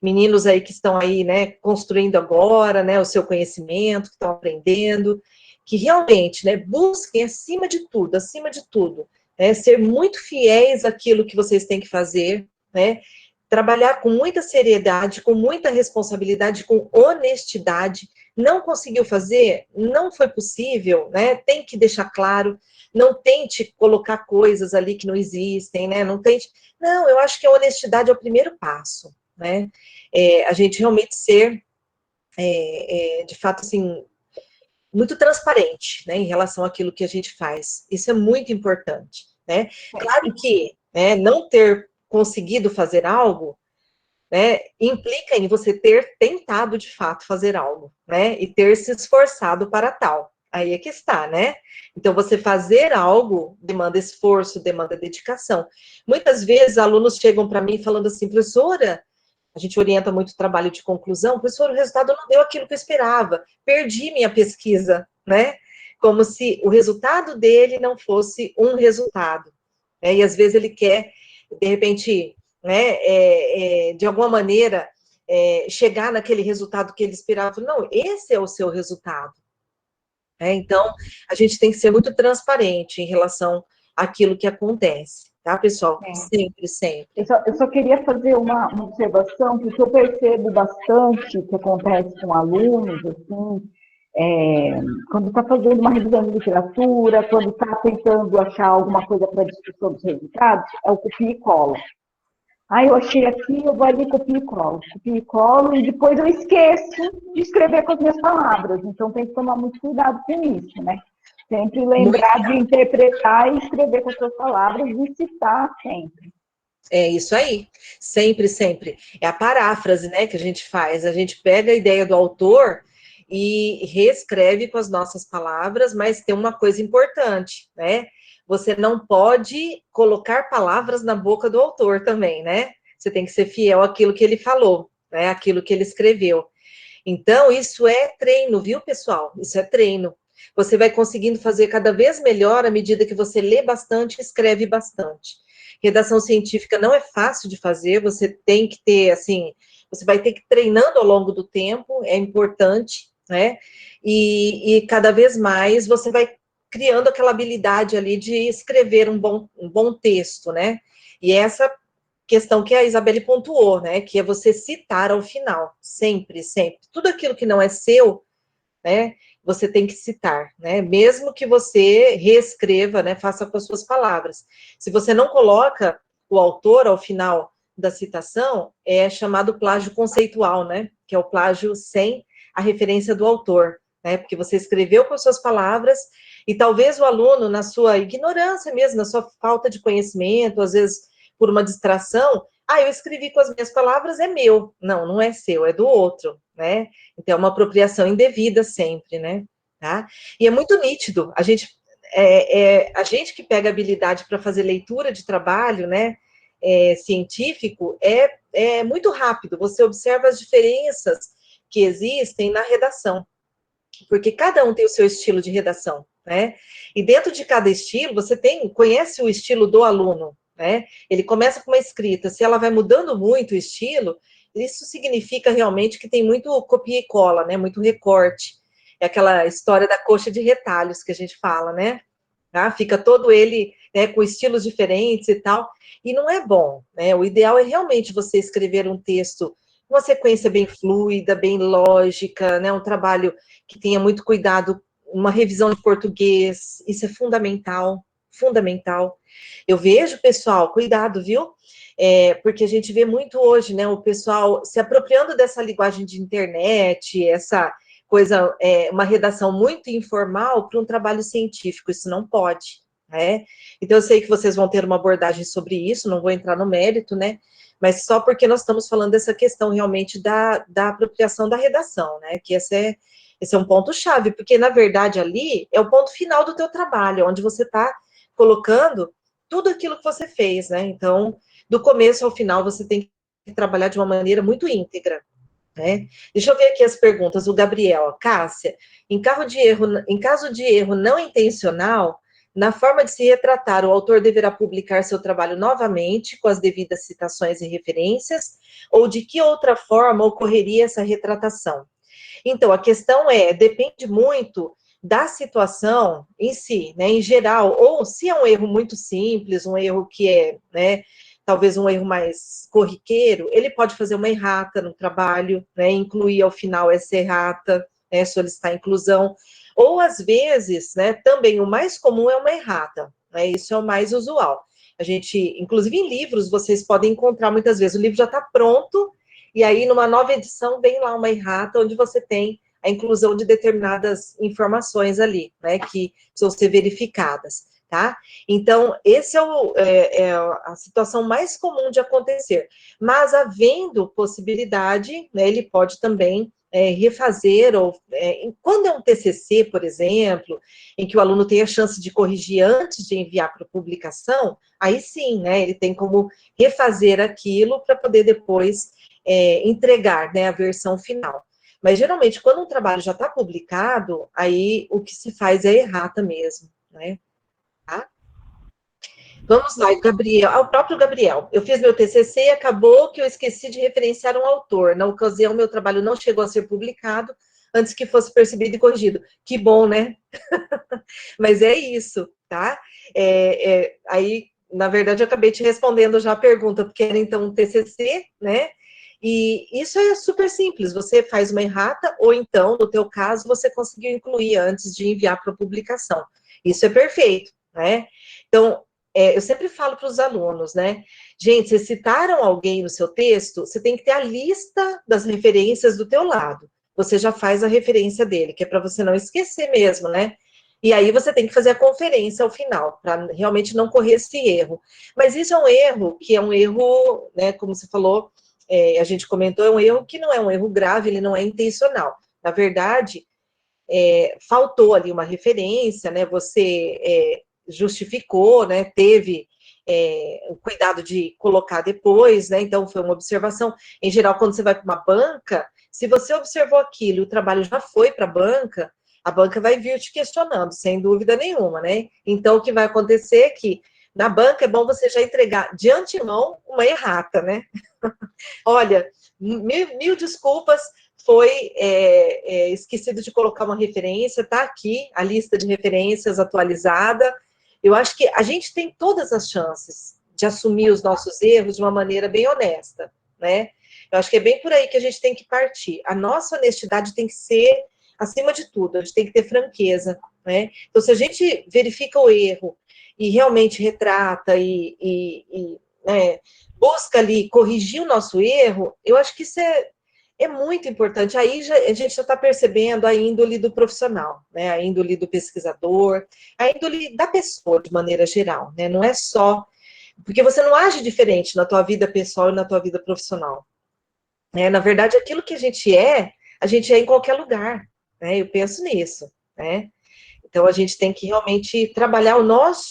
Meninos aí que estão aí, né, construindo agora, né, o seu conhecimento, que estão aprendendo, que realmente, né, busquem acima de tudo, né, ser muito fiéis àquilo que vocês têm que fazer, né, trabalhar com muita seriedade, com muita responsabilidade, com honestidade. Não conseguiu fazer? Não foi possível, né? Tem que deixar claro. Não tente colocar coisas ali que não existem, né? Não tente. Não, eu acho que a honestidade é o primeiro passo, né? A gente realmente ser, de fato, assim, muito transparente, né, em relação àquilo que a gente faz. Isso é muito importante, né? Claro que, né, não ter conseguido fazer algo, né, implica em você ter tentado de fato fazer algo, né, e ter se esforçado para tal. Aí é que está, né? Então, você fazer algo demanda esforço, demanda dedicação. Muitas vezes, alunos chegam para mim falando assim, professora, a gente orienta muito o trabalho de conclusão, professor, o resultado não deu aquilo que eu esperava, perdi minha pesquisa, né? Como se o resultado dele não fosse um resultado, né? E às vezes ele quer, de repente, né, de alguma maneira, chegar naquele resultado que ele esperava. Não, esse é o seu resultado. Então, a gente tem que ser muito transparente em relação àquilo que acontece, tá, pessoal? Sempre, sempre. Eu só queria fazer uma observação, porque eu percebo bastante que acontece com alunos, assim, quando está fazendo uma revisão de literatura, quando está tentando achar alguma coisa para discussão dos resultados, é o copia e cola. Eu achei aqui, eu vou ali, copio e colo, e depois eu esqueço de escrever com as minhas palavras. Então, tem que tomar muito cuidado com isso, né? Sempre lembrar de interpretar e escrever com as suas palavras e citar sempre. É isso aí, sempre, sempre. É a paráfrase, né, que a gente faz. A gente pega a ideia do autor e reescreve com as nossas palavras, mas tem uma coisa importante, né? Você não pode colocar palavras na boca do autor também, né? Você tem que ser fiel àquilo que ele falou, né? Àquilo que ele escreveu. Então, isso é treino, viu, pessoal? Isso é treino. Você vai conseguindo fazer cada vez melhor à medida que você lê bastante e escreve bastante. Redação científica não é fácil de fazer, você tem que ter, assim, você vai ter que ir treinando ao longo do tempo, é importante, né? E cada vez mais você vai criando aquela habilidade ali de escrever um bom texto, né? E essa questão que a Isabelle pontuou, né? Que é você citar ao final, sempre, sempre. Tudo aquilo que não é seu, né? Você tem que citar, né? Mesmo que você reescreva, né? Faça com as suas palavras. Se você não coloca o autor ao final da citação, é chamado plágio conceitual, né? Que é o plágio sem a referência do autor, né? Porque você escreveu com as suas palavras e talvez o aluno, na sua ignorância mesmo, na sua falta de conhecimento, às vezes por uma distração, eu escrevi com as minhas palavras, é meu. Não, não é seu, é do outro, né? Então, é uma apropriação indevida sempre, né? Tá? E é muito nítido. A gente que pega habilidade para fazer leitura de trabalho, né? Científico, é muito rápido. Você observa as diferenças que existem na redação. Porque cada um tem o seu estilo de redação, né? E dentro de cada estilo, você conhece o estilo do aluno, né? Ele começa com uma escrita, se ela vai mudando muito o estilo, isso significa realmente que tem muito copia e cola, né? Muito recorte. É aquela história da coxa de retalhos que a gente fala, né? Tá? Fica todo ele, né, com estilos diferentes e tal, e não é bom, né? O ideal é realmente você escrever um texto, uma sequência bem fluida, bem lógica, né? Um trabalho que tenha muito cuidado, uma revisão de português, isso é fundamental, fundamental. Eu vejo, pessoal, cuidado, viu? Porque a gente vê muito hoje, né, o pessoal se apropriando dessa linguagem de internet, essa coisa, uma redação muito informal para um trabalho científico, isso não pode, né? Então, eu sei que vocês vão ter uma abordagem sobre isso, não vou entrar no mérito, né? Mas só porque nós estamos falando dessa questão realmente da apropriação da redação, né? Que esse é um ponto-chave, porque, na verdade, ali é o ponto final do teu trabalho, onde você está colocando tudo aquilo que você fez, né? Então, do começo ao final, você tem que trabalhar de uma maneira muito íntegra, né? Deixa eu ver aqui as perguntas. O Gabriel, Cássia, em caso de erro não intencional, na forma de se retratar, o autor deverá publicar seu trabalho novamente, com as devidas citações e referências, ou de que outra forma ocorreria essa retratação? Então, a questão depende muito da situação em si, né, em geral, ou se é um erro muito simples, um erro que né, talvez um erro mais corriqueiro, ele pode fazer uma errata no trabalho, né, incluir ao final essa errata, né, solicitar inclusão, ou às vezes, né, também o mais comum é uma errata, né, isso é o mais usual. A gente, inclusive em livros, vocês podem encontrar muitas vezes, o livro já está pronto, e aí numa nova edição vem lá uma errata, onde você tem a inclusão de determinadas informações ali, né, que precisam ser verificadas, tá? Então, esse é a situação mais comum de acontecer. Mas, havendo possibilidade, né, ele pode também refazer, ou quando é um TCC, por exemplo, em que o aluno tem a chance de corrigir antes de enviar para publicação, aí sim, né, ele tem como refazer aquilo para poder depois entregar, né, a versão final. Mas, geralmente, quando um trabalho já está publicado, aí o que se faz é errata mesmo, né? Tá? Vamos lá, o próprio Gabriel. Eu fiz meu TCC e acabou que eu esqueci de referenciar um autor. Na ocasião, meu trabalho não chegou a ser publicado antes que fosse percebido e corrigido. Que bom, né? Mas é isso, tá? Aí, na verdade, eu acabei te respondendo já a pergunta, porque era então um TCC, né? E isso é super simples, você faz uma errata, ou então, no teu caso, você conseguiu incluir antes de enviar para publicação. Isso é perfeito, né? Então, eu sempre falo para os alunos, né? Gente, vocês citaram alguém no seu texto, você tem que ter a lista das referências do teu lado. Você já faz a referência dele, que é para você não esquecer mesmo, né? E aí você tem que fazer a conferência ao final, para realmente não correr esse erro. Mas isso é um erro, que é um erro, né, como você falou, a gente comentou, é um erro que não é um erro grave, ele não é intencional. Na verdade, faltou ali uma referência, né, você justificou, né, teve o cuidado de colocar depois, né, então foi uma observação. Em geral, quando você vai para uma banca, se você observou aquilo e o trabalho já foi para a banca vai vir te questionando, sem dúvida nenhuma, né? Então, o que vai acontecer é que na banca é bom você já entregar de antemão uma errata, né? Olha, mil desculpas, foi esquecido de colocar uma referência, tá aqui a lista de referências atualizada. Eu acho que a gente tem todas as chances de assumir os nossos erros de uma maneira bem honesta, né? Eu acho que é bem por aí que a gente tem que partir. A nossa honestidade tem que ser acima de tudo, a gente tem que ter franqueza, né? Então, se a gente verifica o erro e realmente retrata né, busca ali corrigir o nosso erro, eu acho que isso é muito importante. Aí a gente já está percebendo a índole do profissional, né? A índole do pesquisador, a índole da pessoa de maneira geral, né? Não é só porque você não age diferente na tua vida pessoal e na tua vida profissional. Na verdade, aquilo que a gente é em qualquer lugar, né? Eu penso nisso, né? Então, a gente tem que realmente trabalhar nós,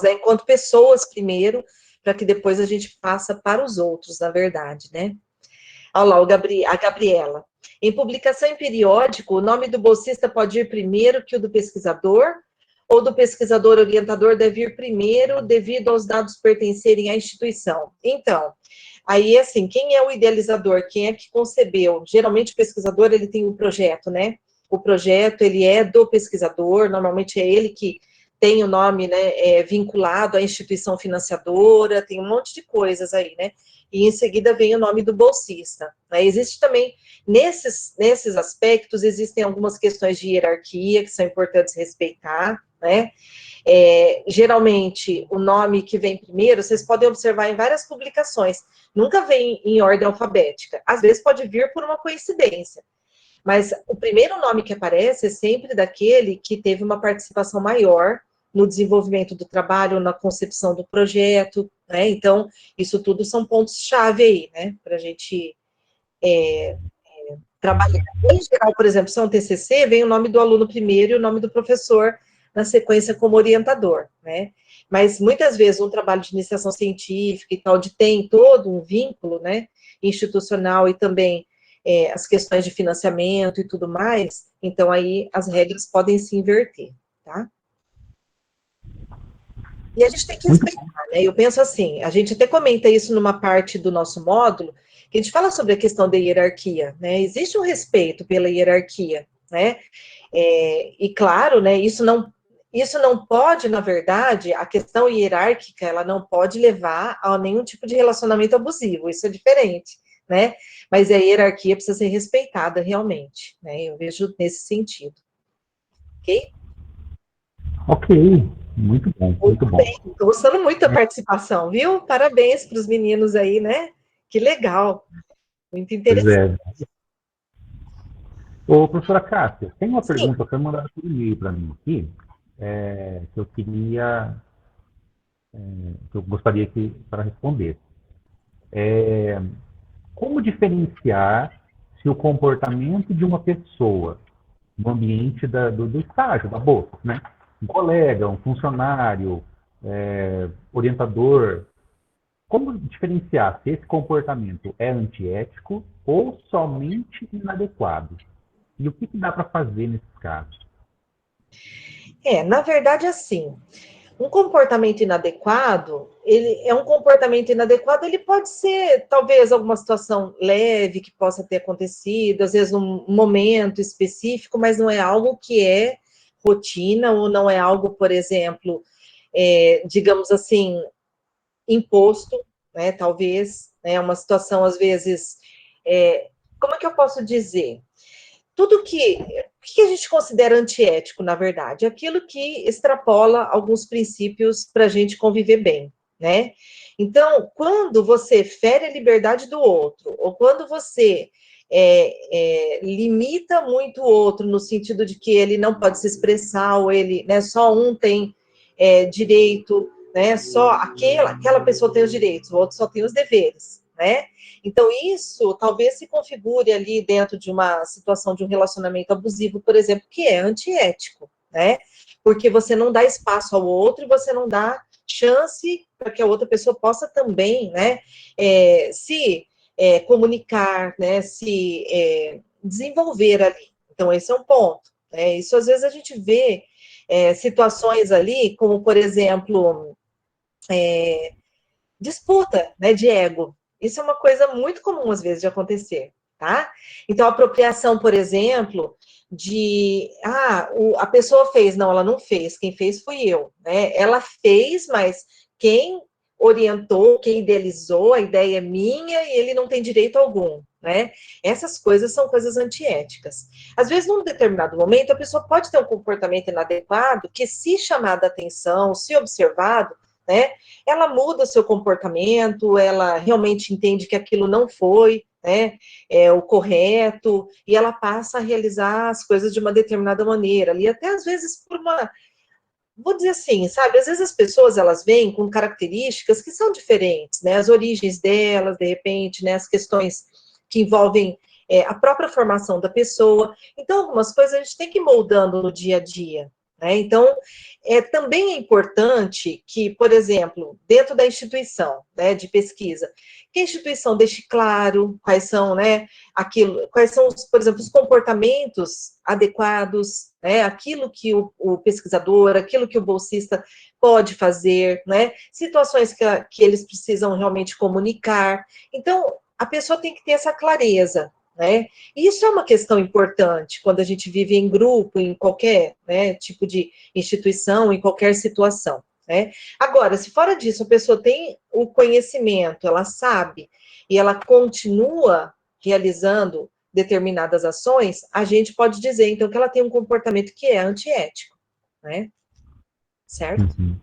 né, enquanto pessoas primeiro, para que depois a gente passe para os outros, na verdade, né? Olha lá, a Gabriela. Em publicação em periódico, o nome do bolsista pode ir primeiro que o do pesquisador, ou do pesquisador orientador deve ir primeiro, devido aos dados pertencerem à instituição. Então, aí, assim, quem é o idealizador? Quem é que concebeu? Geralmente, o pesquisador, ele tem um projeto, né? O projeto, ele é do pesquisador, normalmente é ele que tem o nome, né, vinculado à instituição financiadora, tem um monte de coisas aí, né? E em seguida vem o nome do bolsista. Né? Existe também, nesses aspectos, existem algumas questões de hierarquia que são importantes respeitar, né? Geralmente, o nome que vem primeiro, vocês podem observar em várias publicações, nunca vem em ordem alfabética. Às vezes pode vir por uma coincidência. Mas o primeiro nome que aparece é sempre daquele que teve uma participação maior no desenvolvimento do trabalho, na concepção do projeto, né? Então, isso tudo são pontos-chave aí, né? Para a gente trabalhar. Em geral, por exemplo, se é um TCC, vem o nome do aluno primeiro e o nome do professor na sequência como orientador, né? Mas, muitas vezes, um trabalho de iniciação científica e tal, onde tem todo um vínculo, né, institucional e também as questões de financiamento e tudo mais, então aí as regras podem se inverter, tá? E a gente tem que respeitar, né? Eu penso assim, a gente até comenta isso numa parte do nosso módulo, que a gente fala sobre a questão da hierarquia, né? Existe um respeito pela hierarquia, né? E claro, né, isso não pode, na verdade, a questão hierárquica, ela não pode levar a nenhum tipo de relacionamento abusivo, isso é diferente, né? Mas a hierarquia precisa ser respeitada realmente, né? Eu vejo nesse sentido. Ok? Ok, muito bom, muito bom. Bem, estou gostando muito da participação, viu? Parabéns para os meninos aí, né? Que legal, muito interessante. Ô, professora Cássia, tem uma Sim. pergunta que foi mandada por e-mail para mim aqui, que eu queria, que eu gostaria que para responder. Como diferenciar se o comportamento de uma pessoa no ambiente do estágio, da bolsa, né? Um colega, um funcionário, orientador, como diferenciar se esse comportamento é antiético ou somente inadequado? E o que dá para fazer nesses casos? Na verdade, assim, um comportamento inadequado, ele é um comportamento inadequado, ele pode ser, talvez, alguma situação leve que possa ter acontecido, às vezes num momento específico, mas não é algo que é rotina, ou não é algo, por exemplo, digamos assim, imposto, né, talvez, né, uma situação, às vezes, como é que eu posso dizer? Tudo o que a gente considera antiético, na verdade? Aquilo que extrapola alguns princípios para a gente conviver bem, né? Então, quando você fere a liberdade do outro, ou quando você limita muito o outro, no sentido de que ele não pode se expressar, ou ele, né, só um tem direito, né, só aquela pessoa tem os direitos, o outro só tem os deveres, né? Então, isso talvez se configure ali dentro de uma situação de um relacionamento abusivo, por exemplo, que é antiético, né? Porque você não dá espaço ao outro e você não dá chance para que a outra pessoa possa também, né, se comunicar, né, se desenvolver ali. Então, esse é um ponto. Né? Isso, às vezes, a gente vê situações ali, como, por exemplo, disputa, né, de ego. Isso é uma coisa muito comum, às vezes, de acontecer, tá? Então, a apropriação, por exemplo, a pessoa fez, não, ela não fez, quem fez fui eu, né? Ela fez, mas quem orientou, quem idealizou, a ideia é minha e ele não tem direito algum, né? Essas coisas são coisas antiéticas. Às vezes, num determinado momento, a pessoa pode ter um comportamento inadequado que, se chamado a atenção, se observado, né, ela muda seu comportamento, ela realmente entende que aquilo não foi, né, o correto, e ela passa a realizar as coisas de uma determinada maneira, ali até às vezes por uma, vou dizer assim, sabe, às vezes as pessoas, elas vêm com características que são diferentes, né, as origens delas, de repente, né, as questões que envolvem a própria formação da pessoa, então algumas coisas a gente tem que ir moldando no dia a dia, né, então também é importante que, por exemplo, dentro da instituição, né, de pesquisa, que a instituição deixe claro quais são, né, quais são, por exemplo, os comportamentos adequados, né, aquilo que o pesquisador, aquilo que o bolsista pode fazer, né, situações que eles precisam realmente comunicar. Então, a pessoa tem que ter essa clareza, né? E isso é uma questão importante quando a gente vive em grupo, em qualquer, né, tipo de instituição, em qualquer situação, né? Agora, se fora disso a pessoa tem o conhecimento, ela sabe, e ela continua realizando determinadas ações, a gente pode dizer, então, que ela tem um comportamento que é antiético, né? Certo? Uhum.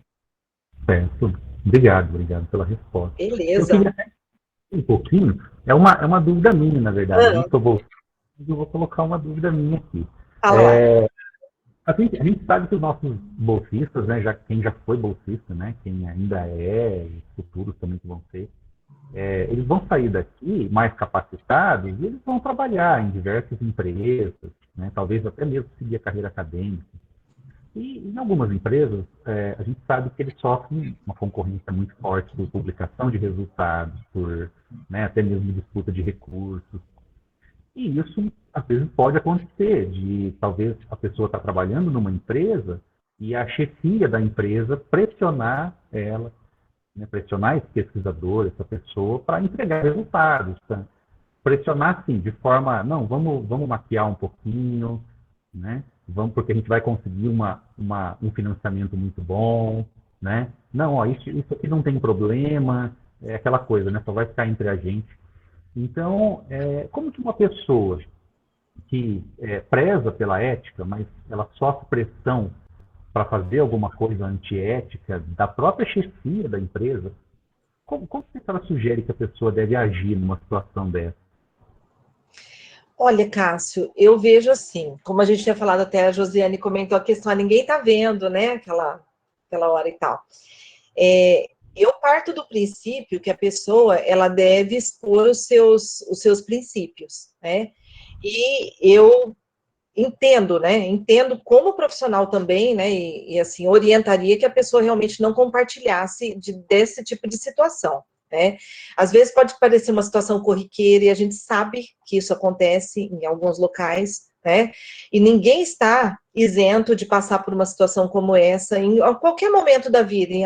Certo. Obrigado pela resposta. Eu Beleza. queria até um pouquinho, é uma dúvida minha, na verdade. Eu não sou bolsista, mas eu vou colocar uma dúvida minha aqui. Fala lá. A gente sabe que os nossos bolsistas, né, quem já foi bolsista, né, quem ainda é, e futuros também que vão ser, eles vão sair daqui mais capacitados e eles vão trabalhar em diversas empresas, né, talvez até mesmo seguir a carreira acadêmica. E em algumas empresas, a gente sabe que eles sofrem uma concorrência muito forte por publicação de resultados, por, né, até mesmo disputa de recursos. E isso, às vezes, pode acontecer, de talvez a pessoa estar trabalhando numa empresa e a chefia da empresa pressionar ela, né, pressionar esse pesquisador, essa pessoa, para entregar resultados. Tá? Pressionar, assim, de forma, não, vamos maquiar um pouquinho, né? Vamos, porque a gente vai conseguir um financiamento muito bom, né? Não, ó, isso aqui não tem problema, é aquela coisa, né? Só vai ficar entre a gente. Então, como que uma pessoa que preza pela ética, mas ela sofre pressão para fazer alguma coisa antiética da própria chefia da empresa, como que ela sugere que a pessoa deve agir numa situação dessa? Olha, Cássio, eu vejo assim, como a gente tinha falado, até a Josiane comentou a questão, ninguém está vendo, né, aquela hora e tal. Eu parto do princípio que a pessoa, ela deve expor os seus princípios, né, e eu entendo, né, entendo como profissional também, né, e assim, orientaria que a pessoa realmente não compartilhasse desse tipo de situação, né. Às vezes pode parecer uma situação corriqueira e a gente sabe que isso acontece em alguns locais, né, e ninguém está isento de passar por uma situação como essa em qualquer momento da vida, em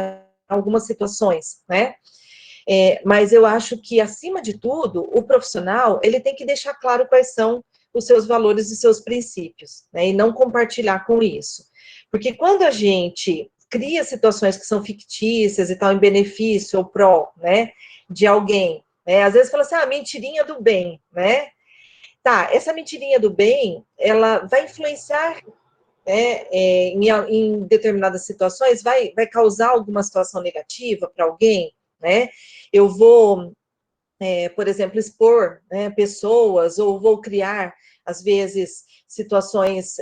algumas situações, né. Mas eu acho que, acima de tudo, o profissional, ele tem que deixar claro quais são os seus valores e seus princípios, né, e não compartilhar com isso. Porque quando a gente cria situações que são fictícias e tal, em benefício ou pró, né, de alguém, né, às vezes fala assim, mentirinha do bem, né, tá, essa mentirinha do bem, ela vai influenciar, né, em determinadas situações, vai causar alguma situação negativa para alguém, né, eu vou, por exemplo, expor, né, pessoas, ou vou criar, às vezes, situações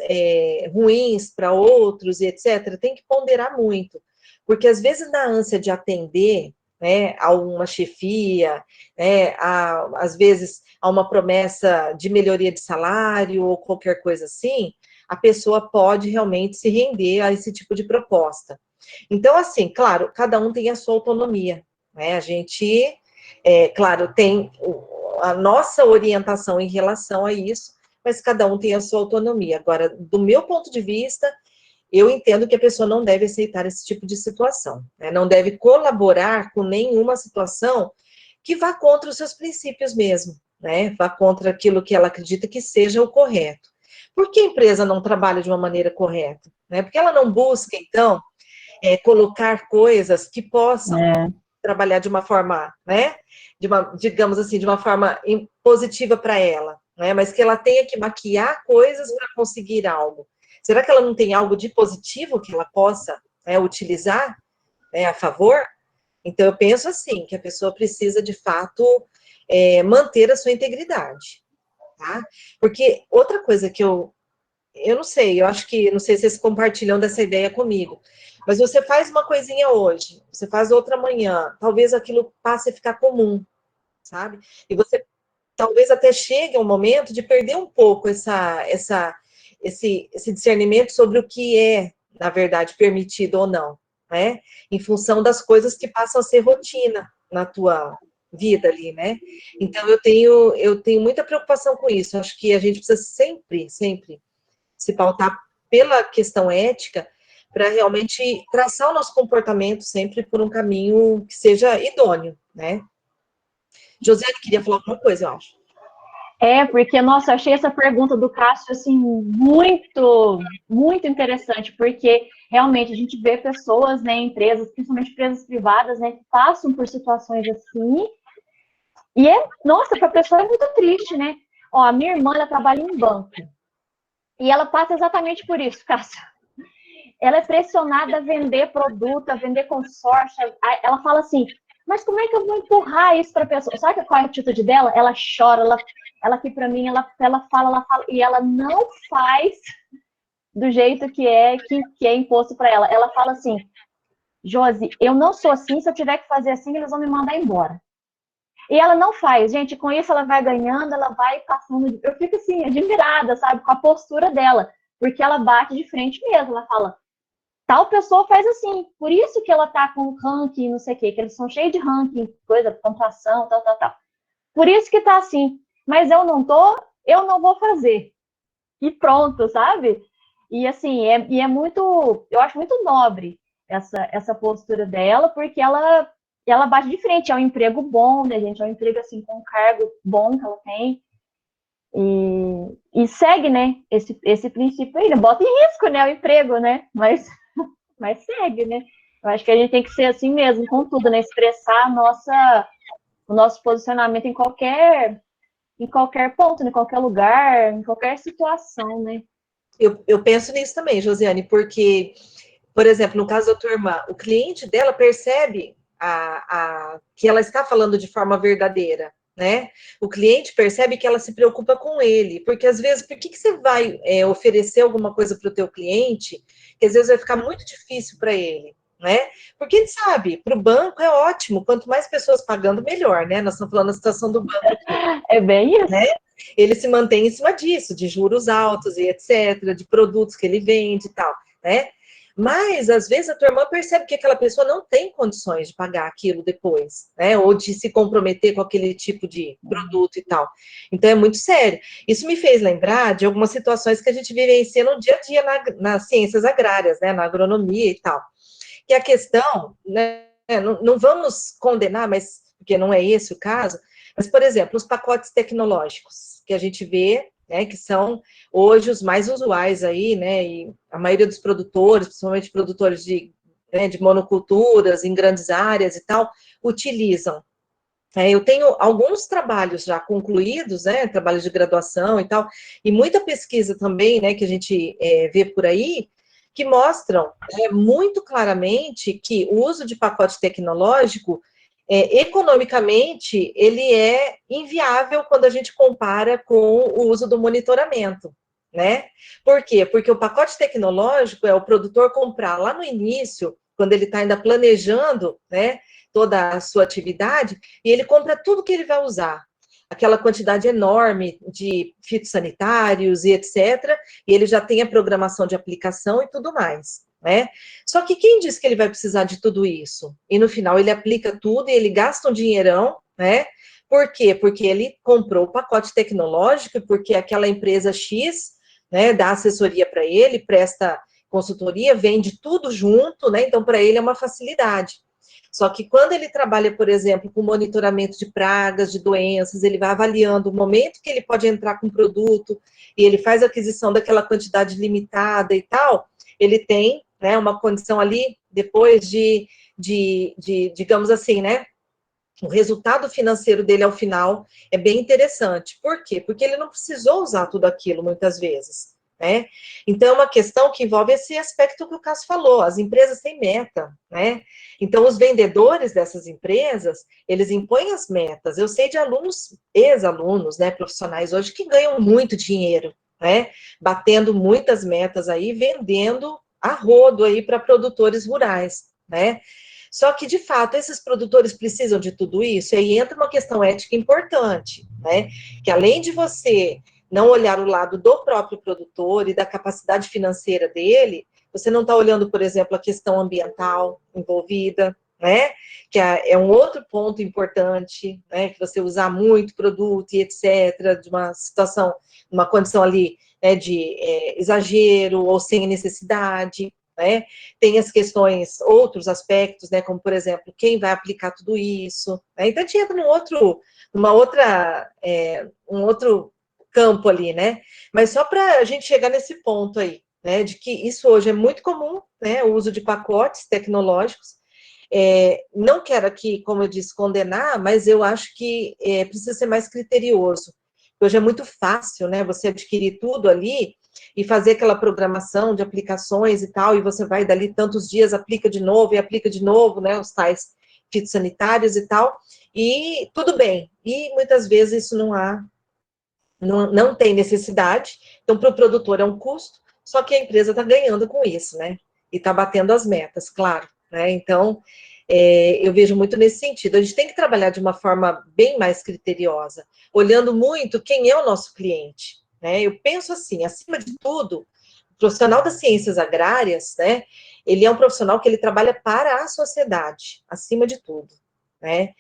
ruins para outros, e etc., tem que ponderar muito, porque às vezes na ânsia de atender, né, a uma chefia, né, às vezes a uma promessa de melhoria de salário, ou qualquer coisa assim, a pessoa pode realmente se render a esse tipo de proposta. Então, assim, claro, cada um tem a sua autonomia, né, a gente... claro, tem a nossa orientação em relação a isso, mas cada um tem a sua autonomia. Agora, do meu ponto de vista, eu entendo que a pessoa não deve aceitar esse tipo de situação, né? Não deve colaborar com nenhuma situação que vá contra os seus princípios mesmo, né? Vá contra aquilo que ela acredita que seja o correto. Por que a empresa não trabalha de uma maneira correta? Né? Porque ela não busca, então, colocar coisas que possam trabalhar de uma forma, né, digamos assim, de uma forma positiva para ela, né, mas que ela tenha que maquiar coisas para conseguir algo. Será que ela não tem algo de positivo que ela possa, né, utilizar, né, a favor? Então, eu penso assim, que a pessoa precisa, de fato, manter a sua integridade, tá? Porque outra coisa que eu não sei, eu acho que, não sei se vocês compartilham dessa ideia comigo, mas você faz uma coisinha hoje, você faz outra amanhã, talvez aquilo passe a ficar comum, sabe? E você talvez até chegue um momento de perder um pouco esse discernimento sobre o que é, na verdade, permitido ou não, né? Em função das coisas que passam a ser rotina na tua vida ali, né? Então, eu tenho muita preocupação com isso, acho que a gente precisa sempre, sempre se pautar pela questão ética, para realmente traçar o nosso comportamento sempre por um caminho que seja idôneo, né? Josiane queria falar alguma coisa, eu acho. Porque, nossa, eu achei essa pergunta do Cássio, assim, muito, muito interessante, porque realmente a gente vê pessoas, né, empresas, principalmente empresas privadas, né, que passam por situações assim, e nossa, para a pessoa é muito triste, né? Ó, a minha irmã, ela trabalha em um banco, e ela passa exatamente por isso, Cássio. Ela é pressionada a vender produto, a vender consórcio. Ela fala assim, mas como é que eu vou empurrar isso para a pessoa? Sabe qual é a atitude dela? Ela chora, ela aqui para mim, ela fala, e ela não faz do jeito que é imposto para ela. Ela fala assim, Josi, eu não sou assim, se eu tiver que fazer assim, eles vão me mandar embora. E ela não faz, gente, com isso ela vai ganhando, ela vai passando, eu fico assim, admirada, sabe, com a postura dela, porque ela bate de frente mesmo, ela fala, tal pessoa faz assim, por isso que ela tá com ranking, não sei o quê, que eles são cheios de ranking, coisa, pontuação, tal. Por isso que tá assim, mas eu não vou fazer. E pronto, sabe? E assim, é muito, eu acho muito nobre essa postura dela, porque ela bate de frente, é um emprego bom, né, gente? É um emprego, assim, com um cargo bom que ela tem. E segue, né, esse princípio aí, bota em risco, né, o emprego, né? Mas segue, né? Eu acho que a gente tem que ser assim mesmo, com tudo, né? Expressar o nosso posicionamento em qualquer ponto, em qualquer lugar, em qualquer situação, né? Eu penso nisso também, Josiane, porque, por exemplo, no caso da tua irmã, o cliente dela percebe que ela está falando de forma verdadeira, né? O cliente percebe que ela se preocupa com ele, porque às vezes, por que você vai oferecer alguma coisa para o teu cliente, que às vezes vai ficar muito difícil para ele, né? Porque ele sabe, para o banco é ótimo, quanto mais pessoas pagando, melhor, né? Nós estamos falando da situação do banco aqui. É bem isso. Né? Ele se mantém em cima disso, de juros altos e etc., de produtos que ele vende e tal, né? Mas, às vezes, a tua irmã percebe que aquela pessoa não tem condições de pagar aquilo depois, né? Ou de se comprometer com aquele tipo de produto e tal. Então, é muito sério. Isso me fez lembrar de algumas situações que a gente vivencia no dia a dia nas ciências agrárias, né? Na agronomia e tal. Que a questão, né? Não vamos condenar, mas porque não é esse o caso, mas, por exemplo, os pacotes tecnológicos que a gente vê, né, que são hoje os mais usuais aí, né, e a maioria dos produtores, principalmente produtores de monoculturas em grandes áreas e tal, utilizam. Eu tenho alguns trabalhos já concluídos, né, trabalhos de graduação e tal, e muita pesquisa também, né, que a gente vê por aí, que mostram muito claramente que o uso de pacote tecnológico, economicamente, ele é inviável quando a gente compara com o uso do monitoramento, né? Por quê? Porque o pacote tecnológico é o produtor comprar lá no início, quando ele está ainda planejando, né, toda a sua atividade, e ele compra tudo que ele vai usar. Aquela quantidade enorme de fitossanitários e etc., e ele já tem a programação de aplicação e tudo mais, né? Só que quem diz que ele vai precisar de tudo isso? E no final ele aplica tudo e ele gasta um dinheirão, né? Por quê? Porque ele comprou o pacote tecnológico, porque aquela empresa X, né, dá assessoria para ele, presta consultoria, vende tudo junto, né? Então, para ele é uma facilidade. Só que quando ele trabalha, por exemplo, com monitoramento de pragas, de doenças, ele vai avaliando o momento que ele pode entrar com o produto e ele faz a aquisição daquela quantidade limitada e tal, ele tem, né, uma condição ali, depois digamos assim, né, o resultado financeiro dele ao final é bem interessante. Por quê? Porque ele não precisou usar tudo aquilo muitas vezes, né? Então, é uma questão que envolve esse aspecto que o Cássio falou, as empresas têm meta, né? Então, os vendedores dessas empresas, eles impõem as metas. Eu sei de alunos, ex-alunos, né, profissionais hoje, que ganham muito dinheiro, né? Batendo muitas metas aí, vendendo a rodo aí para produtores rurais, né? Só que, de fato, esses produtores precisam de tudo isso, e aí entra uma questão ética importante, né? Que além de você não olhar o lado do próprio produtor e da capacidade financeira dele, você não está olhando, por exemplo, a questão ambiental envolvida, né? Que é um outro ponto importante, né? Que você usar muito produto e etc., de uma situação, uma condição ali, né, de exagero ou sem necessidade, né? Tem as questões, outros aspectos, né, como, por exemplo, quem vai aplicar tudo isso, né? Então, a gente entra um outro campo ali, né? Mas só para a gente chegar nesse ponto aí, né, de que isso hoje é muito comum, né, o uso de pacotes tecnológicos. Não quero aqui, como eu disse, condenar, mas eu acho que precisa ser mais criterioso. Hoje é muito fácil, né, você adquirir tudo ali e fazer aquela programação de aplicações e tal, e você vai dali tantos dias, aplica de novo, né, os tais fitossanitários e tal, e tudo bem. E muitas vezes isso não tem necessidade, então para o produtor é um custo, só que a empresa está ganhando com isso, né, e está batendo as metas, claro, né, então eu vejo muito nesse sentido. A gente tem que trabalhar de uma forma bem mais criteriosa, olhando muito quem é o nosso cliente, né? Eu penso assim, acima de tudo, o profissional das ciências agrárias, né? Ele é um profissional que ele trabalha para a sociedade, acima de tudo, né?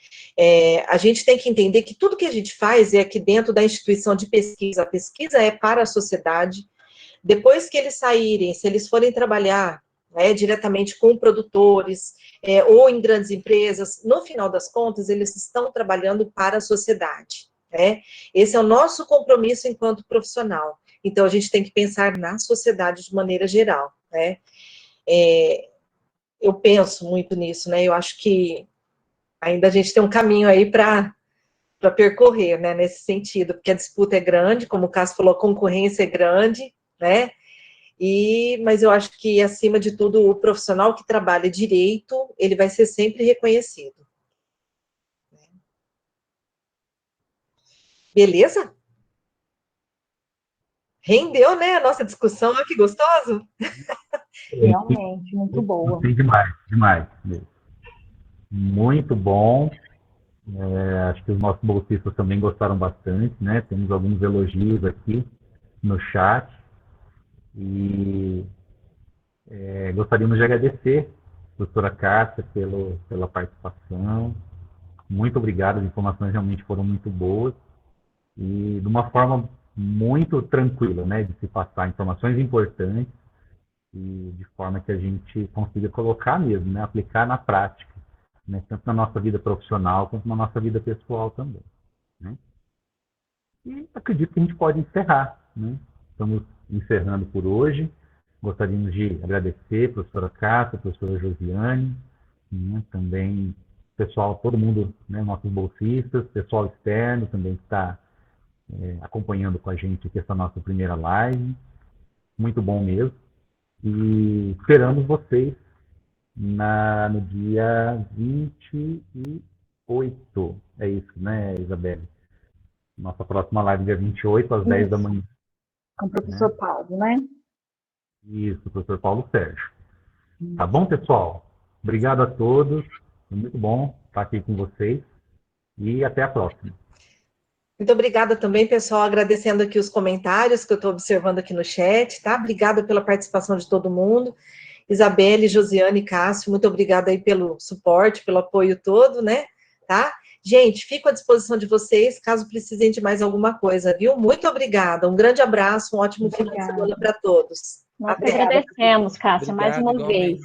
A gente tem que entender que tudo que a gente faz é aqui dentro da instituição de pesquisa. A pesquisa é para a sociedade. Depois que eles saírem, se eles forem trabalhar, né, diretamente com produtores, ou em grandes empresas, no final das contas, eles estão trabalhando para a sociedade, né? Esse é o nosso compromisso enquanto profissional. Então, a gente tem que pensar na sociedade de maneira geral, né? Eu penso muito nisso, né? Eu acho que ainda a gente tem um caminho aí para percorrer, né, nesse sentido, porque a disputa é grande, como o Cássio falou, a concorrência é grande, né? Mas eu acho que, acima de tudo, o profissional que trabalha direito, ele vai ser sempre reconhecido. Beleza? Rendeu, né, a nossa discussão, olha que gostoso. Realmente, muito boa. Sim, demais, demais mesmo. Muito bom. Acho que os nossos bolsistas também gostaram bastante, né? Temos alguns elogios aqui no chat. E gostaríamos de agradecer a doutora Cássia pela participação. Muito obrigado, as informações realmente foram muito boas. E de uma forma muito tranquila, né? De se passar informações importantes e de forma que a gente consiga colocar mesmo, né? Aplicar na prática, né? Tanto na nossa vida profissional quanto na nossa vida pessoal também, né? E acredito que a gente pode encerrar, né? Estamos encerrando por hoje. Gostaríamos de agradecer a professora Cássia, a professora Josiane, né? Também pessoal, todo mundo, né? Nossos bolsistas, pessoal externo também que está acompanhando com a gente aqui essa nossa primeira live. Muito bom mesmo. E esperamos vocês no dia 28. É isso, né, Isabelle? Nossa próxima live dia 28, às 10 da manhã. Com o professor Paulo, né? Isso, professor Paulo Sérgio. Tá bom, pessoal? Obrigado a todos. Foi muito bom estar aqui com vocês. E até a próxima. Muito obrigada também, pessoal, agradecendo aqui os comentários que eu estou observando aqui no chat, tá? Obrigada pela participação de todo mundo. Isabelle, Josiane, Cássio, muito obrigada aí pelo suporte, pelo apoio todo, né? Tá? Gente, fico à disposição de vocês, caso precisem de mais alguma coisa, viu? Muito obrigada, um grande abraço, um ótimo final de semana para todos. Nós que agradecemos, Cássia, mais uma vez.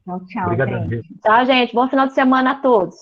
Tchau, Obrigado, gente. gente. Tchau, gente. Bom final de semana a todos.